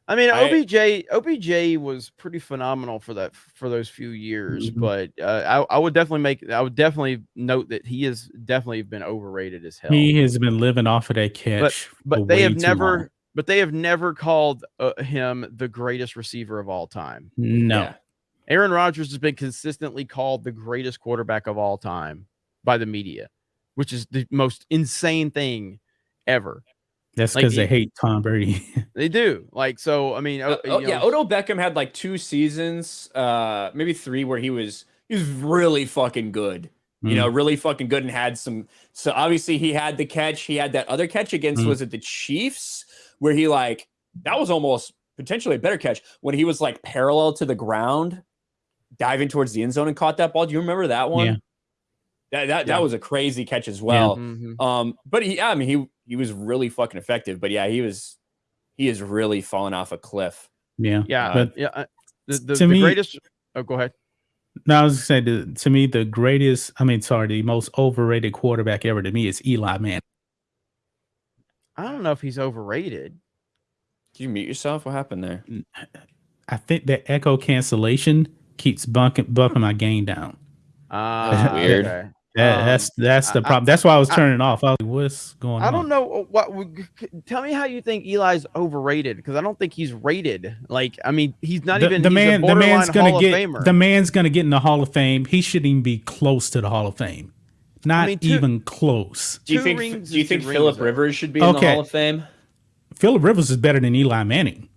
I mean, OBJ was pretty phenomenal for those few years, but I would definitely note that he has definitely been overrated as hell. He has been living off of that catch, but they have never called him the greatest receiver of all time. No, yeah. Aaron Rodgers has been consistently called the greatest quarterback of all time by the media, which is the most insane thing ever. That's because they hate Tom Brady. They do. Like, so, I mean, Odell Beckham had like 2 seasons, maybe 3, where he was really fucking good. You know, really fucking good, and had some. So obviously he had the catch. He had that other catch against was it the Chiefs, where he that was almost potentially a better catch when he was like parallel to the ground, diving towards the end zone and caught that ball. Do you remember that one? Yeah. That was a crazy catch as well. Mm-hmm. But he was really fucking effective. But yeah, he is really falling off a cliff. Yeah. But the me, greatest. Oh, go ahead. No, I was going to say, to me, the most overrated quarterback ever to me is Eli Manning. I don't know if he's overrated. Did you mute yourself? What happened there? I think that echo cancellation keeps bumping my gain down. That's weird. Okay. That's the problem. That's why I was turning off. I was like, what's going on? I don't know tell me how you think Eli's overrated, because I don't think he's rated. Like, I mean, he's not even the man's gonna Hall of get Famer. the man's gonna get in the Hall of Fame. He shouldn't even be close to the Hall of Fame. Not even close. Do you think Phillip Rivers should be in the Hall of Fame? Phillip Rivers is better than Eli Manning.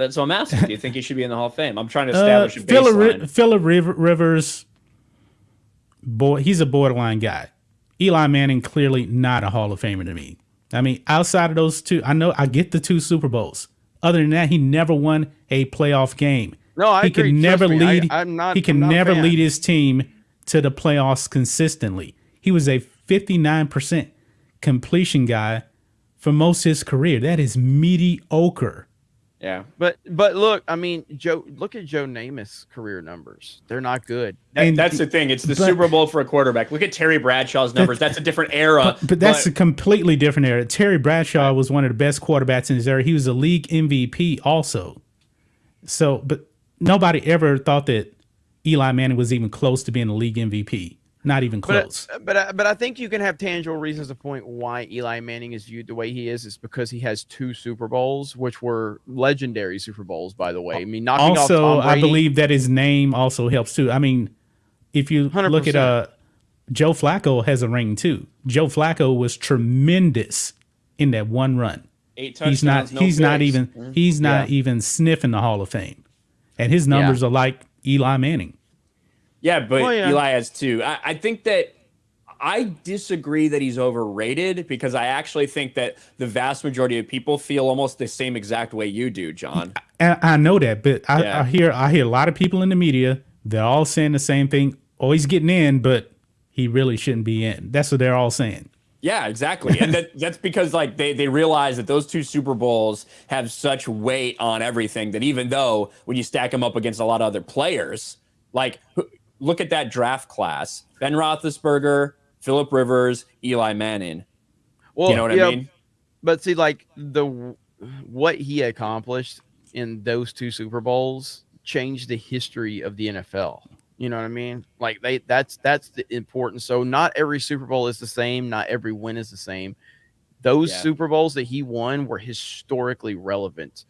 So I'm asking, do you think he should be in the Hall of Fame? I'm trying to establish a baseline. Phillip Rivers, he's a borderline guy. Eli Manning, clearly not a Hall of Famer to me. I mean, outside of those two, I get the 2 Super Bowls. Other than that, he never won a playoff game. No, I agree. Can never lead. He can never lead his team to the playoffs consistently. He was a 59% completion guy for most of his career. That is mediocre. Yeah, but look, I mean, look at Joe Namath's career numbers. They're not good. That's the thing. It's the Super Bowl for a quarterback. Look at Terry Bradshaw's numbers. That's a different era. But that's a completely different era. Terry Bradshaw was one of the best quarterbacks in his era. He was a league MVP also. So, but nobody ever thought that Eli Manning was even close to being a league MVP. Not even close. But I think you can have tangible reasons to point why Eli Manning is viewed the way he is because he has 2 Super Bowls, which were legendary Super Bowls, by the way. I mean, knocking off Tom Brady. I believe that his name also helps too. I mean, if you 100%. look at Joe Flacco has a ring too. Joe Flacco was tremendous in that one run. 8 touchdowns. He's not even sniffing the Hall of Fame, and his numbers are like Eli Manning. Yeah, but Eli has 2. I think that I disagree that he's overrated because I actually think that the vast majority of people feel almost the same exact way you do, John. I know that, but I hear a lot of people in the media. They're all saying the same thing. Oh, he's getting in, but he really shouldn't be in. That's what they're all saying. Yeah, exactly. And that's because like they realize that those 2 Super Bowls have such weight on everything that even though when you stack them up against a lot of other players, like look at that draft class: Ben Roethlisberger, Phillip Rivers, Eli Manning. Well, you know what I mean? But see, like what he accomplished in those 2 Super Bowls changed the history of the NFL. You know what I mean? Like that's the importance. So not every Super Bowl is the same. Not every win is the same. Those Super Bowls that he won were historically relevant.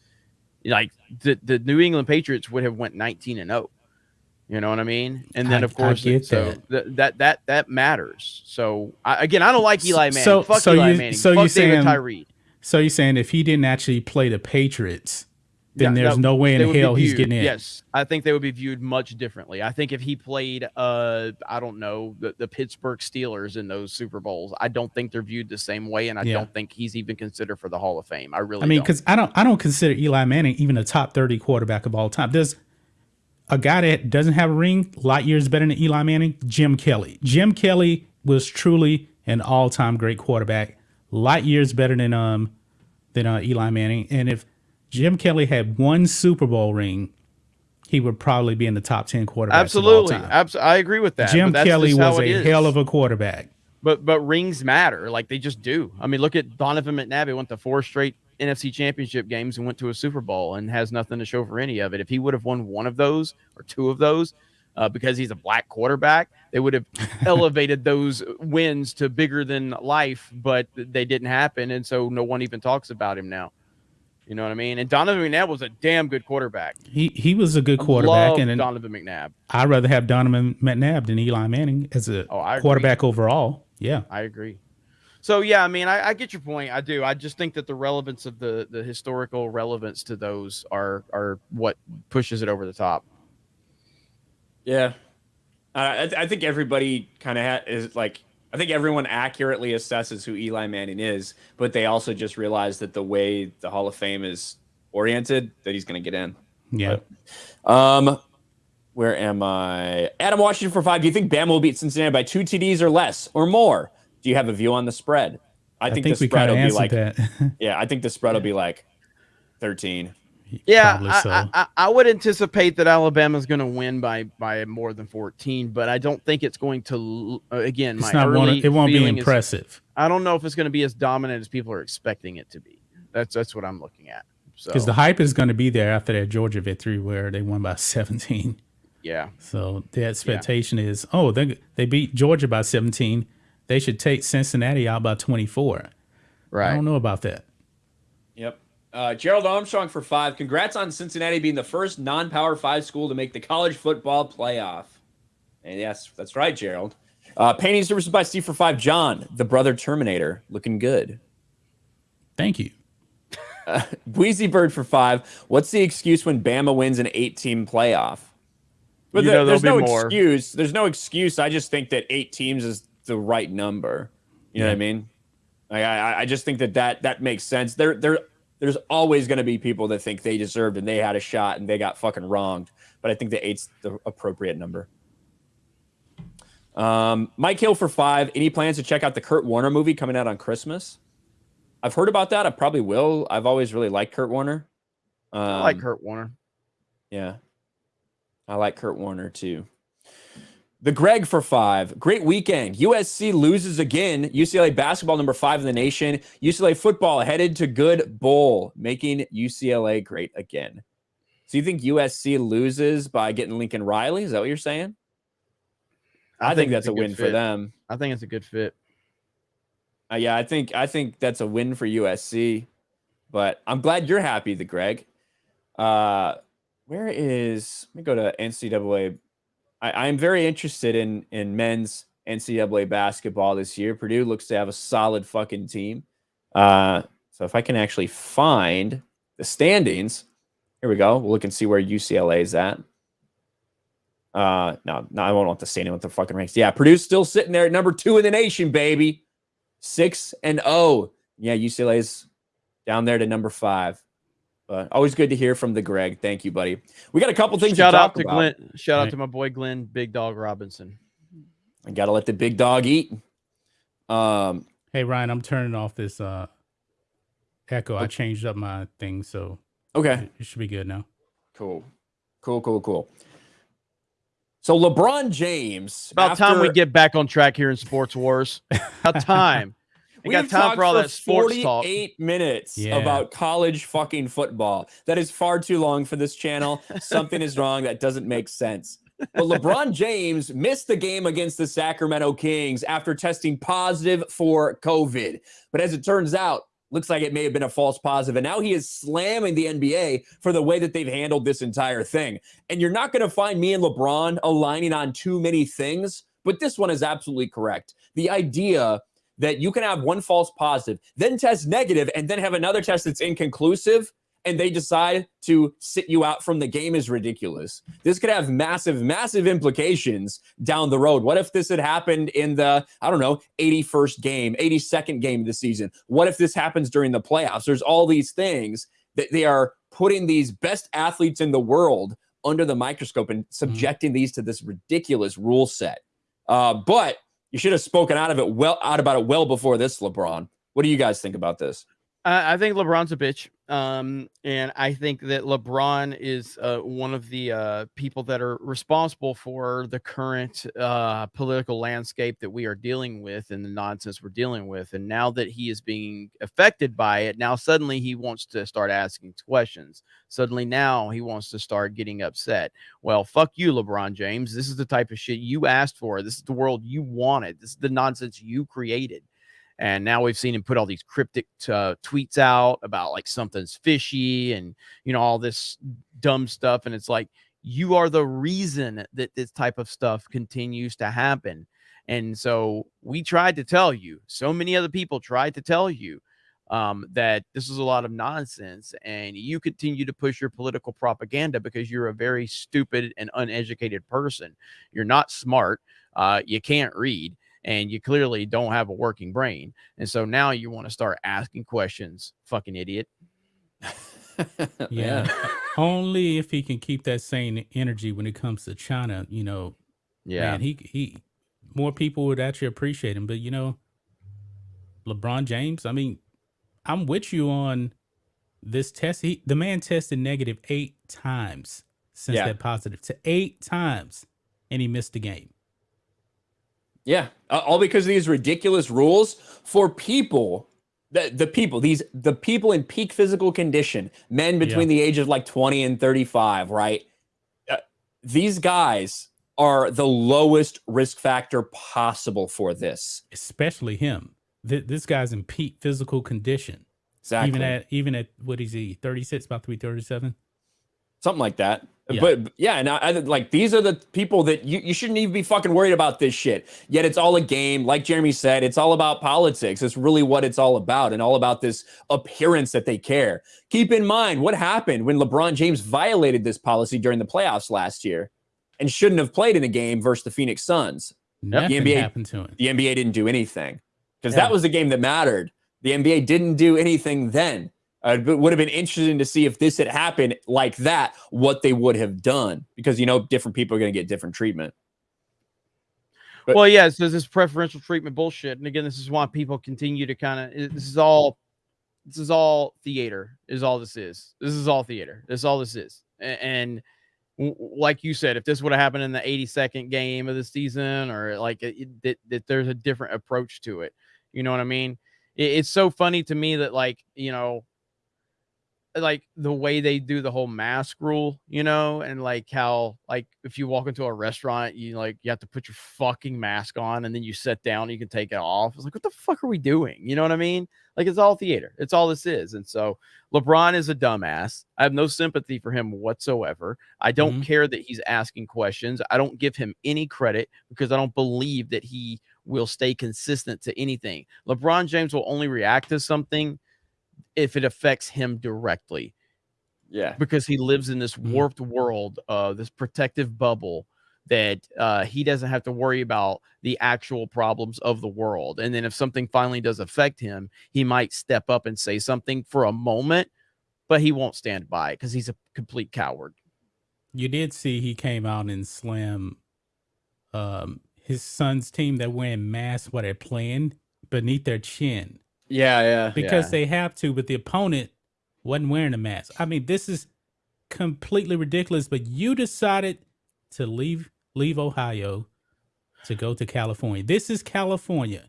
Like the New England Patriots would have went 19-0. You know what I mean? And then of course, that matters. So I don't like Eli Manning. Fuck Eli Manning. Fuck David Tyree. So you're saying if he didn't actually play the Patriots, then there's no way in hell he's getting in. Yes, I think they would be viewed much differently. I think if he played, I don't know, the Pittsburgh Steelers in those Super Bowls, I don't think they're viewed the same way, and I don't think he's even considered for the Hall of Fame. I mean, because I don't consider Eli Manning even a top 30 quarterback of all time. There's a guy that doesn't have a ring, light years better than Eli Manning, Jim Kelly. Jim Kelly was truly an all-time great quarterback, light years better than Eli Manning. And if Jim Kelly had 1 Super Bowl ring, he would probably be in the top 10 quarterbacks. Absolutely, of all time. I agree with that. Jim Kelly was a hell of a quarterback. But rings matter, like they just do. I mean, look at Donovan McNabb. He went to 4 straight NFC Championship games and went to a Super Bowl and has nothing to show for any of it. If he would have won 1 of those or 2 of those, because he's a black quarterback, they would have elevated those wins to bigger than life. But they didn't happen, and so no one even talks about him now. You know what I mean? And Donovan McNabb was a damn good quarterback. He was a good quarterback. And Donovan McNabb. I'd rather have Donovan McNabb than Eli Manning as a quarterback overall. Yeah, I agree. So, yeah, I mean, I get your point. I do. I just think that the relevance of the historical relevance to those are what pushes it over the top. Yeah. I think everybody kind of is like, I think everyone accurately assesses who Eli Manning is, but they also just realize that the way the Hall of Fame is oriented that he's going to get in. Yeah. But, where am I? Adam Washington for 5. Do you think Bama will beat Cincinnati by 2 TDs or less or more? Do you have a view on the spread? I think the spread will be like that. Yeah, I think the spread will be like 13. Probably so. I would anticipate that Alabama's going to win by more than 14, but I don't think it's going to. Again, it's not one. It won't be impressive. I don't know if it's going to be as dominant as people are expecting it to be. That's what I'm looking at. Because the hype is going to be there after that Georgia victory where they won by 17. Yeah. So the expectation is, they beat Georgia by 17. They should take Cincinnati out by 24. Right. I don't know about that. Yep. Gerald Armstrong for 5. Congrats on Cincinnati being the first non-Power 5 school to make the college football playoff. And yes, that's right, Gerald. Painting services by Steve for 5. John, the brother Terminator, looking good. Thank you. Wheezy Bird for 5. What's the excuse when Bama wins an 8-team playoff? But there's no excuse. There's no excuse. I just think that 8 teams is the right number. You know what I mean? I just think that makes sense. There's always going to be people that think they deserved and they had a shot and they got fucking wronged. But I think the 8's the appropriate number. Mike Hill for 5. Any plans to check out the Kurt Warner movie coming out on Christmas? I've heard about that. I probably will. I've always really liked Kurt Warner. I like Kurt Warner. Yeah. I like Kurt Warner too. The Greg for 5. Great weekend. USC loses again. UCLA basketball number 5 in the nation. UCLA football headed to good bowl, making UCLA great again. So you think USC loses by getting Lincoln Riley? Is that what you're saying? I think that's a win for them. I think it's a good fit. Yeah, I think that's a win for USC, but I'm glad you're happy, the Greg. Let me go to NCAA. I am very interested in men's NCAA basketball this year. Purdue looks to have a solid fucking team. So if I can actually find the standings, here we go. We'll look and see where UCLA is at. No, I won't want the standing with the fucking ranks. Yeah, Purdue's still sitting there at number 2 in the nation, baby. 6-0. Yeah, UCLA's down there to number 5. But always good to hear from the Greg. Thank you, buddy. We got a couple things to talk about. Glenn. Shout out to my boy Glenn, Big Dog Robinson. I gotta let the big dog eat. Hey Ryan, I'm turning off this echo. I changed up my thing, so okay, it should be good now. Cool. So LeBron James. About time we get back on track here in Sports Wars. About time. We got time for all that sports talk. 48 minutes about college fucking football. That is far too long for this channel. Something is wrong. That doesn't make sense. But LeBron James missed the game against the Sacramento Kings after testing positive for COVID. But as it turns out, looks like it may have been a false positive. And now he is slamming the NBA for the way that they've handled this entire thing. And you're not going to find me and LeBron aligning on too many things, but this one is absolutely correct. The idea that you can have one false positive, then test negative, and then have another test that's inconclusive, and they decide to sit you out from the game is ridiculous. This could have massive, massive implications down the road. What if this had happened in the, 81st game, 82nd game of the season? What if this happens during the playoffs? There's all these things that they are putting these best athletes in the world under the microscope and subjecting these to this ridiculous rule set. But you should have spoken out about it well before this, LeBron. What do you guys think about this? I think LeBron's a bitch. And I think that LeBron is one of the people that are responsible for the current political landscape that we are dealing with and the nonsense we're dealing with. And now that he is being affected by it, now suddenly he wants to start asking questions. Suddenly now he wants to start getting upset. Well, fuck you, LeBron James. This is the type of shit you asked for. This is the world you wanted. This is the nonsense you created. And now we've seen him put all these cryptic tweets out about like something's fishy and, all this dumb stuff. And it's like, you are the reason that this type of stuff continues to happen. And so we tried to tell you, so many other people tried to tell you that this is a lot of nonsense, and you continue to push your political propaganda because you're a very stupid and uneducated person. You're not smart. You can't read. And you clearly don't have a working brain. And so now you want to start asking questions, fucking idiot. Yeah. Only if he can keep that same energy when it comes to China, man, he more people would actually appreciate him. But LeBron James, I mean, I'm with you on this test. The man tested negative 8 times since that positive to 8 times, and he missed the game. Yeah, all because of these ridiculous rules for people. The people in peak physical condition, men between the age of like 20 and 35, right? These guys are the lowest risk factor possible for this. Especially him. This guy's in peak physical condition. Exactly. Even at what is he? 36, about to be 37? Something like that. Yeah. But yeah, and I like these are the people that you shouldn't even be fucking worried about this shit. Yet it's all a game. Like Jeremy said, it's all about politics. It's really what it's all about, and all about this appearance that they care. Keep in mind what happened when LeBron James violated this policy during the playoffs last year and shouldn't have played in a game versus the Phoenix Suns. Nothing happened to him. The NBA didn't do anything because that was the game that mattered. The NBA didn't do anything then. It would have been interesting to see if this had happened like that, what they would have done, because different people are going to get different treatment. But, well, yeah, so this preferential treatment bullshit, and again, this is why people continue to kind of. This is all theater. Is all this is. This is all theater. This is all this is. And like you said, if this would have happened in the 82nd game of the season, or like that there's a different approach to it. You know what I mean? It's so funny to me that like the way they do the whole mask rule, and like how, like, if you walk into a restaurant, you have to put your fucking mask on, and then you sit down, you can take it off. It's like, what the fuck are we doing? You know what I mean? Like, it's all theater. It's all this is. And so LeBron is a dumbass. I have no sympathy for him whatsoever. I don't care that he's asking questions. I don't give him any credit because I don't believe that he will stay consistent to anything. LeBron James will only react to something if it affects him directly. Yeah. Because he lives in this warped world, this protective bubble that he doesn't have to worry about the actual problems of the world. And then if something finally does affect him, he might step up and say something for a moment, but he won't stand by it because he's a complete coward. You did see he came out and slammed his son's team that wearing masks while they're playing beneath their chin. Yeah. Because they have to, but the opponent wasn't wearing a mask. I mean, this is completely ridiculous, but you decided to leave Ohio to go to California. This is California.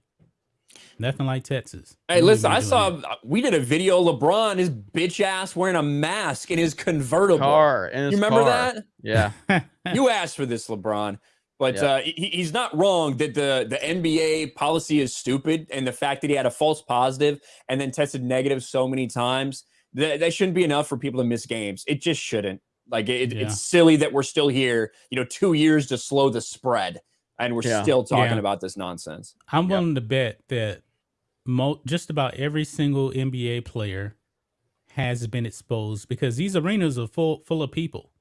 Nothing like Texas. Hey, listen, we did a video of LeBron, his bitch ass wearing a mask in his convertible car. You remember that? Yeah. You asked for this, LeBron. But he's not wrong that the NBA policy is stupid, and the fact that he had a false positive and then tested negative so many times, that shouldn't be enough for people to miss games. It just shouldn't. Like, it's silly that we're still here, 2 years to slow the spread, and we're still talking about this nonsense. I'm willing to bet that just about every single NBA player has been exposed because these arenas are full of people.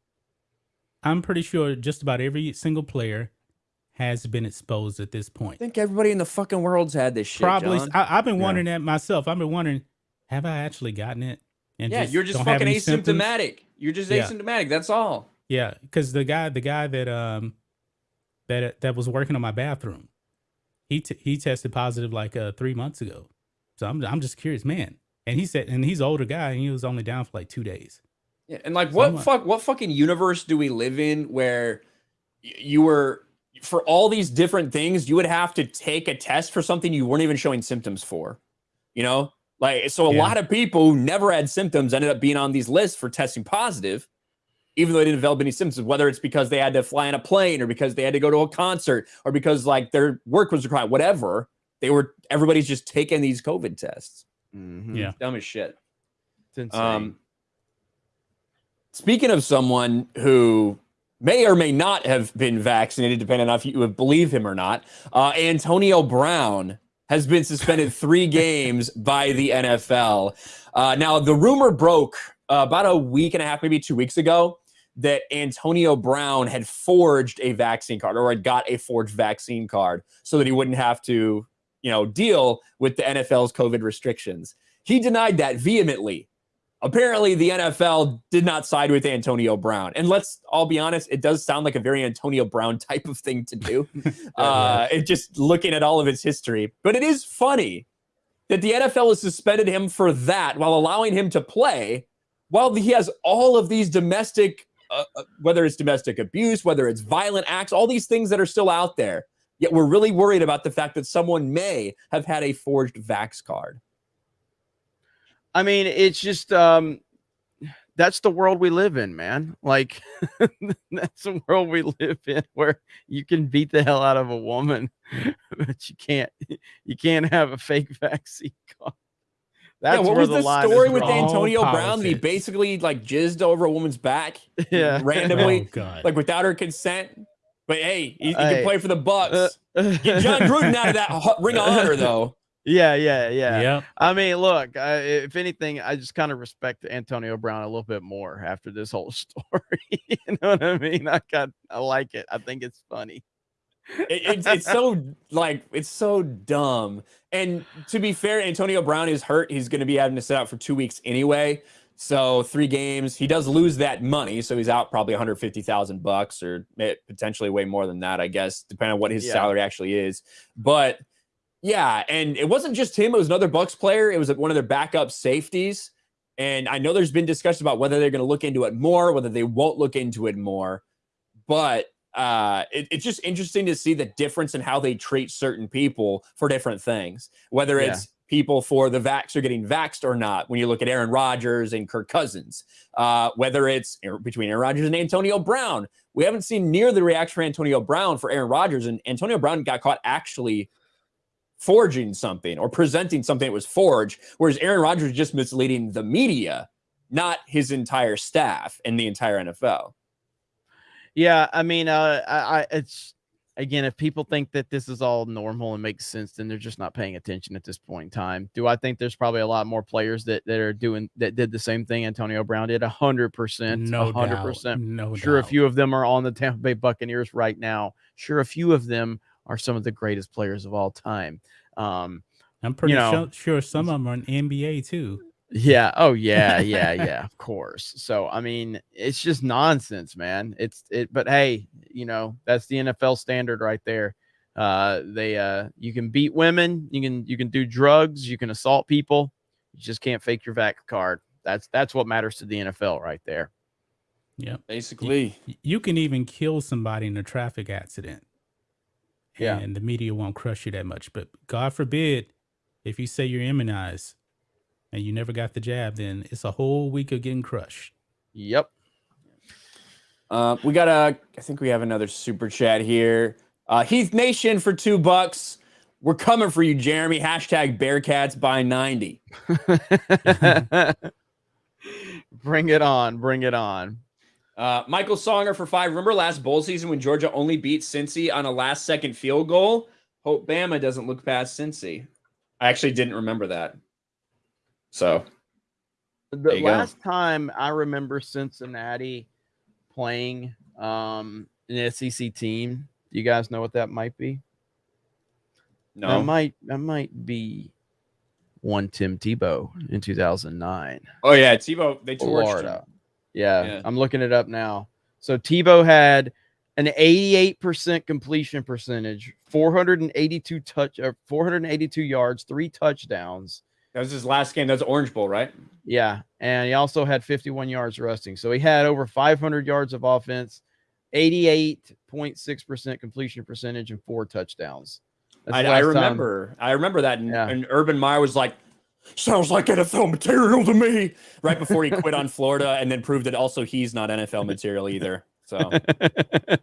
I'm pretty sure just about every single player has been exposed at this point. I think everybody in the fucking world's had this shit. Probably. John. I've been wondering that myself. I've been wondering, have I actually gotten it? And you're just fucking asymptomatic. You're just asymptomatic. That's all. Yeah, because the guy that that was working on my bathroom, he tested positive like 3 months ago. So I'm just curious, man. And he said, and he's an older guy, and he was only down for like 2 days. Yeah, and like what fucking universe do we live in where you were, for all these different things, you would have to take a test for something you weren't even showing symptoms for, Like, so a lot of people who never had symptoms ended up being on these lists for testing positive, even though they didn't develop any symptoms, whether it's because they had to fly on a plane or because they had to go to a concert or because like their work was required, whatever. Everybody's just taking these COVID tests. Yeah. Dumb as shit. It's insane. Speaking of someone who may or may not have been vaccinated, depending on if you believe him or not, Antonio Brown has been suspended 3 games by the NFL. Now, the rumor broke about a week and a half, maybe 2 weeks ago, that Antonio Brown had forged a vaccine card or had got a forged vaccine card so that he wouldn't have to, deal with the NFL's COVID restrictions. He denied that vehemently. apparently the NFL did not side with Antonio Brown. And let's all be honest, it does sound like a very Antonio Brown type of thing to do. It just looking at all of his history. But it is funny that the NFL has suspended him for that while allowing him to play, while he has all of these domestic, whether it's domestic abuse, whether it's violent acts, all these things that are still out there. Yet we're really worried about the fact that someone may have had a forged Vax card. I mean, it's just that's the world we live in, man. Like that's the world we live in, where you can beat the hell out of a woman, but you can't have a fake vaccine card. That's what where was the story with Antonio Brown? He basically like jizzed over a woman's back, randomly, like without her consent. But hey, he can play for the Bucks. Get John Gruden out of that Ring of Honor, though. Yeah. I mean, look, if anything, I just kind of respect Antonio Brown a little bit more after this whole story. You know what I mean? I like it. I think it's funny. It's so dumb. And to be fair, Antonio Brown is hurt. He's going to be having to sit out for 2 weeks anyway. So 3 games, he does lose that money. So he's out probably $150,000 or potentially way more than that, I guess, depending on what his salary actually is. But yeah, and it wasn't just him. It was another Bucks player. It was one of their backup safeties. And I know there's been discussion about whether they're going to look into it more, whether they won't look into it more. But it's just interesting to see the difference in how they treat certain people for different things, whether it's people for the vax are getting vaxxed or not. When you look at Aaron Rodgers and Kirk Cousins, whether it's between Aaron Rodgers and Antonio Brown, we haven't seen near the reaction for Antonio Brown for Aaron Rodgers, and Antonio Brown got caught actually forging something or presenting something that was forged, whereas Aaron Rodgers just misleading the media, not his entire staff and the entire NFL. Yeah, I mean, it's again, if people think that this is all normal and makes sense, then they're just not paying attention at this point in time. Do I think there's probably a lot more players that did the same thing Antonio Brown did? 100%, 100%. No doubt. A few of them are on the Tampa Bay Buccaneers right now. Sure, a few of them are some of the greatest players of all time. I'm pretty sure some of them are in NBA too. Yeah. Oh, yeah. Of course. So, I mean, it's just nonsense, man. But hey, that's the NFL standard right there. You can beat women, you can do drugs, you can assault people. You just can't fake your vax card. That's what matters to the NFL right there. Yeah. Basically, you can even kill somebody in a traffic accident. Yeah. And the media won't crush you that much. But God forbid, if you say you're immunized and you never got the jab, then it's a whole week of getting crushed. Yep. I think we have another super chat here. Heath Nation for $2. We're coming for you, Jeremy. Hashtag Bearcats by 90. Bring it on. Michael Songer for 5. Remember last bowl season when Georgia only beat Cincy on a last-second field goal? Hope Bama doesn't look past Cincy. I actually didn't remember that. So the last time I remember Cincinnati playing an SEC team, do you guys know what that might be? No. That might be one Tim Tebow in 2009. Oh yeah, Tebow, they torched Florida. him. Yeah, I'm looking it up now. So Tebow had an 88% completion percentage, 482 yards, 3 touchdowns. That was his last game. That was Orange Bowl, right? Yeah, and he also had 51 yards rushing. So he had over 500 yards of offense, 88.6% completion percentage, and 4 touchdowns. I remember that. And Urban Meyer was like, sounds like NFL material to me, right before he quit on Florida, and then proved that also he's not NFL material either. So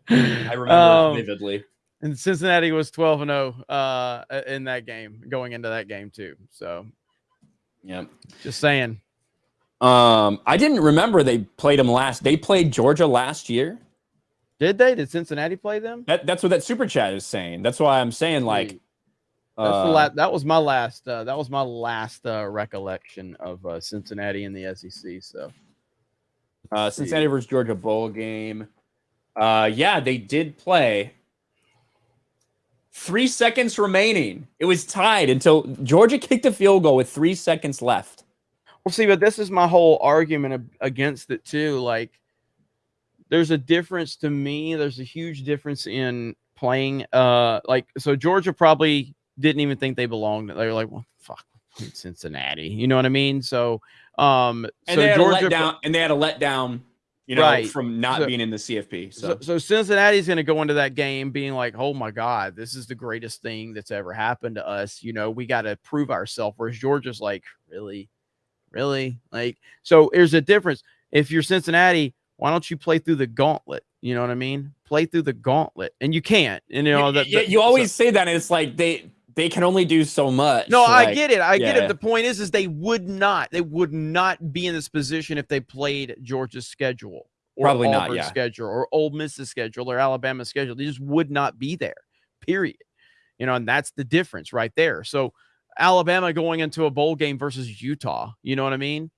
I remember vividly. And Cincinnati was 12-0 in that game, going into that game too. So, yeah, just saying. I didn't remember they played them last. They played Georgia last year. Did they? Did Cincinnati play them? That's what that super chat is saying. That's why I'm saying like. That was my last recollection of Cincinnati in the SEC. So Cincinnati versus Georgia bowl game. Yeah, they did play. 3 seconds remaining. It was tied until Georgia kicked a field goal with 3 seconds left. Well, see, but this is my whole argument against it too. Like, there's a difference to me. There's a huge difference in playing. Like, so Georgia probably didn't even think they belonged. They were like, well, fuck, Cincinnati. You know what I mean? So, and so they had Georgia a letdown, and they had a letdown, right, from not being in the CFP. So Cincinnati's going to go into that game being like, oh my God, this is the greatest thing that's ever happened to us. We got to prove ourselves. Whereas Georgia's like, really? Like, so there's a difference. If you're Cincinnati, why don't you play through the gauntlet? You know what I mean? Play through the gauntlet, and you can't. And you always say that, and it's like they can only do so much. No, like, I get it. Get it. The point is they would not be in this position if they played Georgia's schedule or probably Auburn's not, schedule or Ole Miss's schedule or Alabama's schedule. They just would not be there. Period. And that's the difference right there. So Alabama going into a bowl game versus Utah, you know what I mean?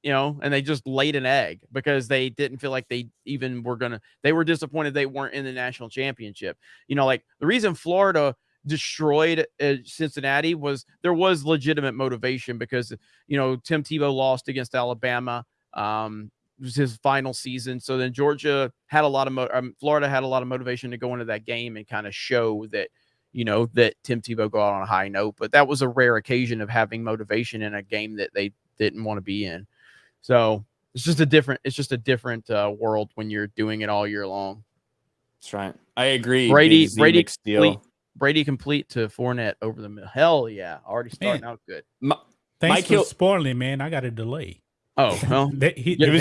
And they just laid an egg because they didn't feel like they even were they were disappointed they weren't in the national championship. Like the reason Florida destroyed Cincinnati was there was legitimate motivation because, Tim Tebow lost against Alabama. It was his final season. So then Georgia had a lot of Florida had a lot of motivation to go into that game and kind of show that, that Tim Tebow go out on a high note. But that was a rare occasion of having motivation in a game that they didn't want to be in. So it's just a different world when you're doing it all year long. That's right. I agree. Brady complete to Fournette over the middle. Hell yeah. Already starting out good. Thanks for spoiling, man. I got a delay. Oh, well. they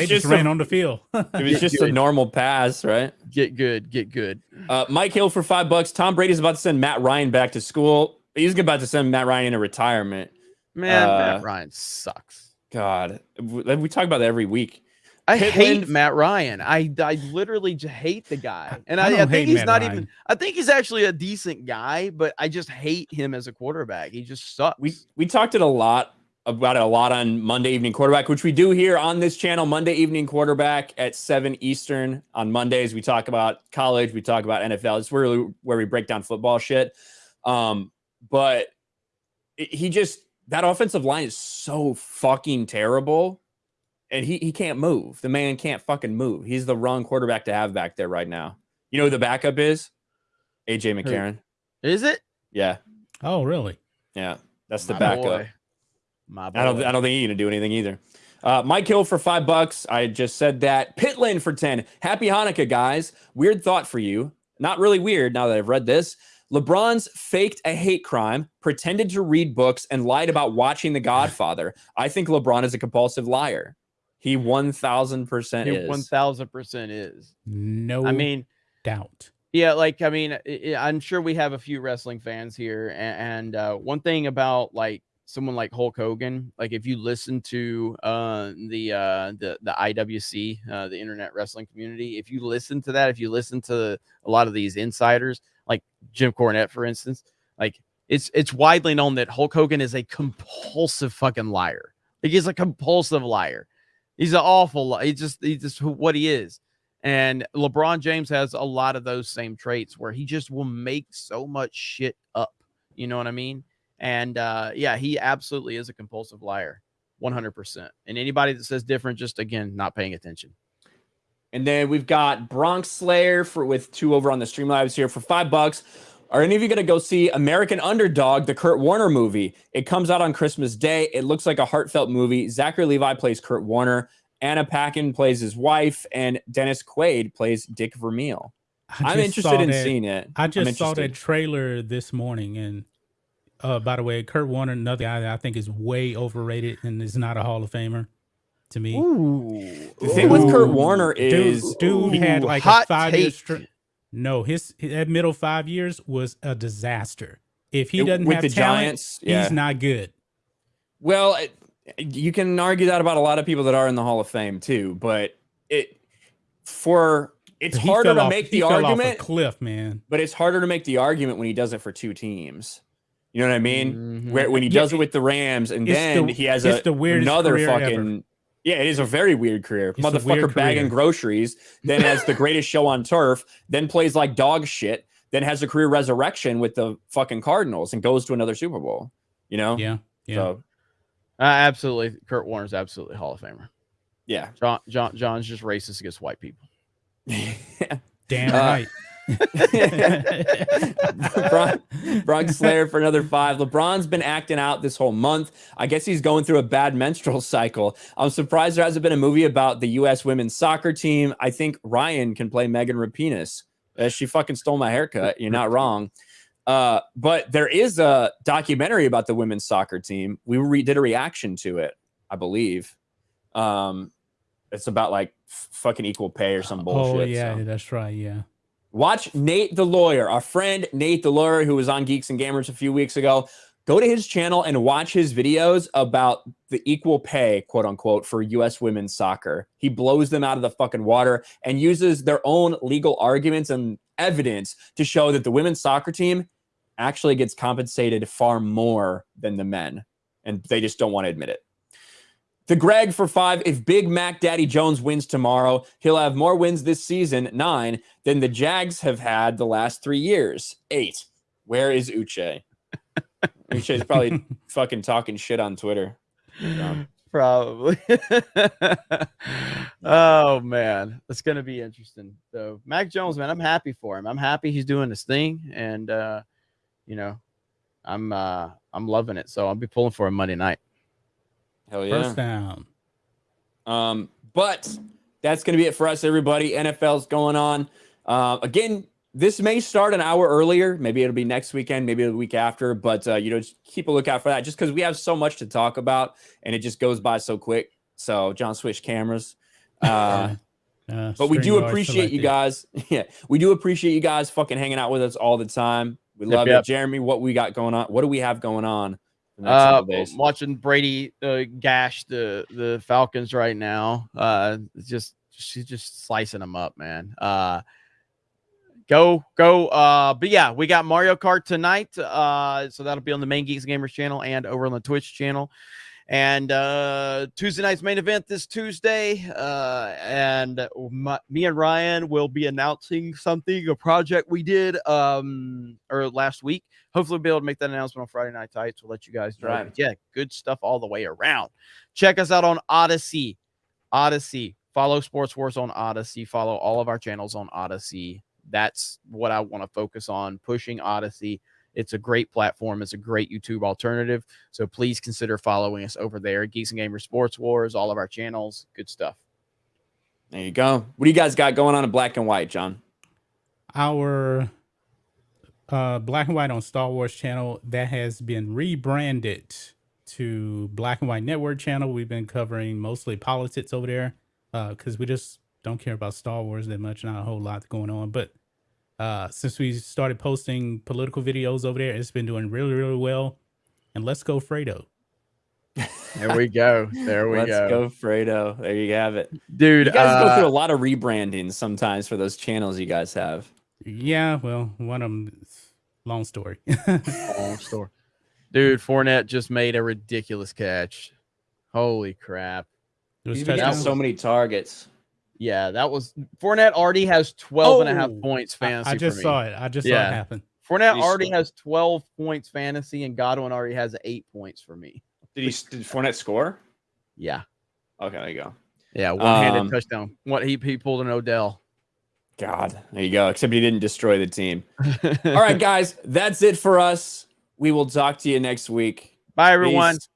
just ran on the field. It was just a normal pass, right? Get good. Mike Hill for $5. Tom Brady's about to send Matt Ryan back to school. He's about to send Matt Ryan into retirement. Man, Matt Ryan sucks. God, we talk about that every week. I hate Matt Ryan. I literally just hate the guy, and I think he's not even. I think he's actually a decent guy, but I just hate him as a quarterback. He just sucks. We talked about it a lot on Monday Evening Quarterback, which we do here on this channel. Monday Evening Quarterback at 7 Eastern on Mondays. We talk about college. We talk about NFL. It's really where we break down football shit. But that offensive line is so fucking terrible, and he can't move. The man can't fucking move. He's the wrong quarterback to have back there right now. You know who the backup is? AJ McCarron. Is it? Yeah. Oh, really? Yeah, that's the backup. Boy. My boy. I don't think he's gonna do anything either. Mike Hill for $5. I just said that. Pitland for 10. Happy Hanukkah, guys. Weird thought for you. Not really weird now that I've read this. LeBron's faked a hate crime, pretended to read books, and lied about watching The Godfather. I think LeBron is a compulsive liar. He 1,000% is. 1,000% is. No doubt. Yeah, I'm sure we have a few wrestling fans here, and one thing about someone like Hulk Hogan, if you listen to the IWC, the Internet Wrestling Community, if you listen to a lot of these insiders, like Jim Cornette, for instance, it's widely known that Hulk Hogan is a compulsive fucking liar. He's a compulsive liar. He's an awful liar. He's just what he is. And LeBron James has a lot of those same traits where he just will make so much shit up. You know what I mean? And he absolutely is a compulsive liar, 100%. And anybody that says different, just again, not paying attention. And then we've got Bronx Slayer with 2 over on the Streamlabs here for $5. Are any of you going to go see American Underdog, the Kurt Warner movie? It comes out on Christmas Day. It looks like a heartfelt movie. Zachary Levi plays Kurt Warner. Anna Paquin plays his wife. And Dennis Quaid plays Dick Vermeil. I'm interested in seeing it. I just saw that trailer this morning. And by the way, Kurt Warner, another guy that I think is way overrated and is not a Hall of Famer to me. The thing with Kurt Warner is dude had like a 5-year stretch. No, his middle 5 years was a disaster. If he doesn't have the talent, Giants, he's not good. Well, you can argue that about a lot of people that are in the Hall of Fame too, but it's harder to make the argument. Cliff, man. But it's harder to make the argument when he does it for 2 teams. You know what I mean? Mm-hmm. When he does it with the Rams, and then he has another fucking ever. Yeah, it is a very weird career. It's motherfucker bagging groceries, then has the greatest show on turf, then plays like dog shit, then has a career resurrection with the fucking Cardinals and goes to another Super Bowl. You know? Yeah. So Absolutely. Kurt Warner's absolutely Hall of Famer. Yeah. John's just racist against white people. Damn right. Bronx Slayer for another 5. LeBron's been acting out this whole month. I guess he's going through a bad menstrual cycle. I'm surprised there hasn't been a movie about the U.S. women's soccer team. I think Ryan can play Megan Rapinoe. She fucking stole my haircut. You're not wrong. But there is a documentary about the women's soccer team. We did a reaction to it, I believe. It's about like fucking equal pay or some bullshit. Oh yeah, so. that's right. Yeah. Watch Nate the Lawyer, our friend Nate the Lawyer, who was on Geeks and Gamers a few weeks ago. Go to his channel and watch his videos about the equal pay, quote unquote, for U.S. women's soccer. He blows them out of the fucking water and uses their own legal arguments and evidence to show that the women's soccer team actually gets compensated far more than the men. And they just don't want to admit it. The Greg for 5, if Big Mac Daddy Jones wins tomorrow, he'll have more wins this season, 9, than the Jags have had the last 3 years, 8. Where is Uche? Uche's probably fucking talking shit on Twitter. Probably. Oh, man. That's going to be interesting. So, Mac Jones, man, I'm happy for him. I'm happy he's doing his thing. And, you know, I'm loving it. So I'll be pulling for him Monday night. Hell yeah. First down. But that's going to be it for us, everybody. NFL's going on. Again, this may start an hour earlier. Maybe it'll be next weekend, maybe the week after. But, just keep a lookout for that just because we have so much to talk about and it just goes by so quick. So, John switched cameras. But we do appreciate you guys. Yeah, we do appreciate you guys fucking hanging out with us all the time. We love it. Jeremy, what we got going on? What do we have going on? Watching Brady gash the Falcons right now. She's just slicing them up, man. Go. But yeah, we got Mario Kart tonight. So that'll be on the main Geeks Gamers channel and over on the Twitch channel. And Tuesday night's main event this Tuesday. And me and Ryan will be announcing a project we did last week. Hopefully we'll be able to make that announcement on Friday Night Tights. We'll let you guys know. Right. But yeah, good stuff all the way around. Check us out on Odyssey. Follow Sports Wars on Odyssey. Follow all of our channels on Odyssey. That's what I want to focus on, pushing Odyssey. It's a great platform. It's a great YouTube alternative. So please consider following us over there. Geeks and Gamers Sports Wars, all of our channels. Good stuff. There you go. What do you guys got going on in Black and White, John? Our Black and White on Star Wars channel that has been rebranded to Black and White Network channel. We've been covering mostly politics over there because we just don't care about Star Wars that much. Not a whole lot going on, but since we started posting political videos over there, it's been doing really, really well. And let's go Fredo. There we go. Let's go Fredo. There you have it. Dude, you guys go through a lot of rebranding sometimes for those channels you guys have. Yeah, well, one of them is long story. Long story. Dude, Fournette just made a ridiculous catch. Holy crap. He's got so many targets. Yeah, that was Fournette already has 12 and a half points fantasy. I just saw it. Saw it happen. Fournette already has 12 points fantasy, and Godwin already has 8 points for me. Did Fournette score? Yeah. Okay, there you go. Yeah, one-handed touchdown. What he pulled an Odell. God, there you go. Except he didn't destroy the team. All right, guys, that's it for us. We will talk to you next week. Bye, everyone. Peace.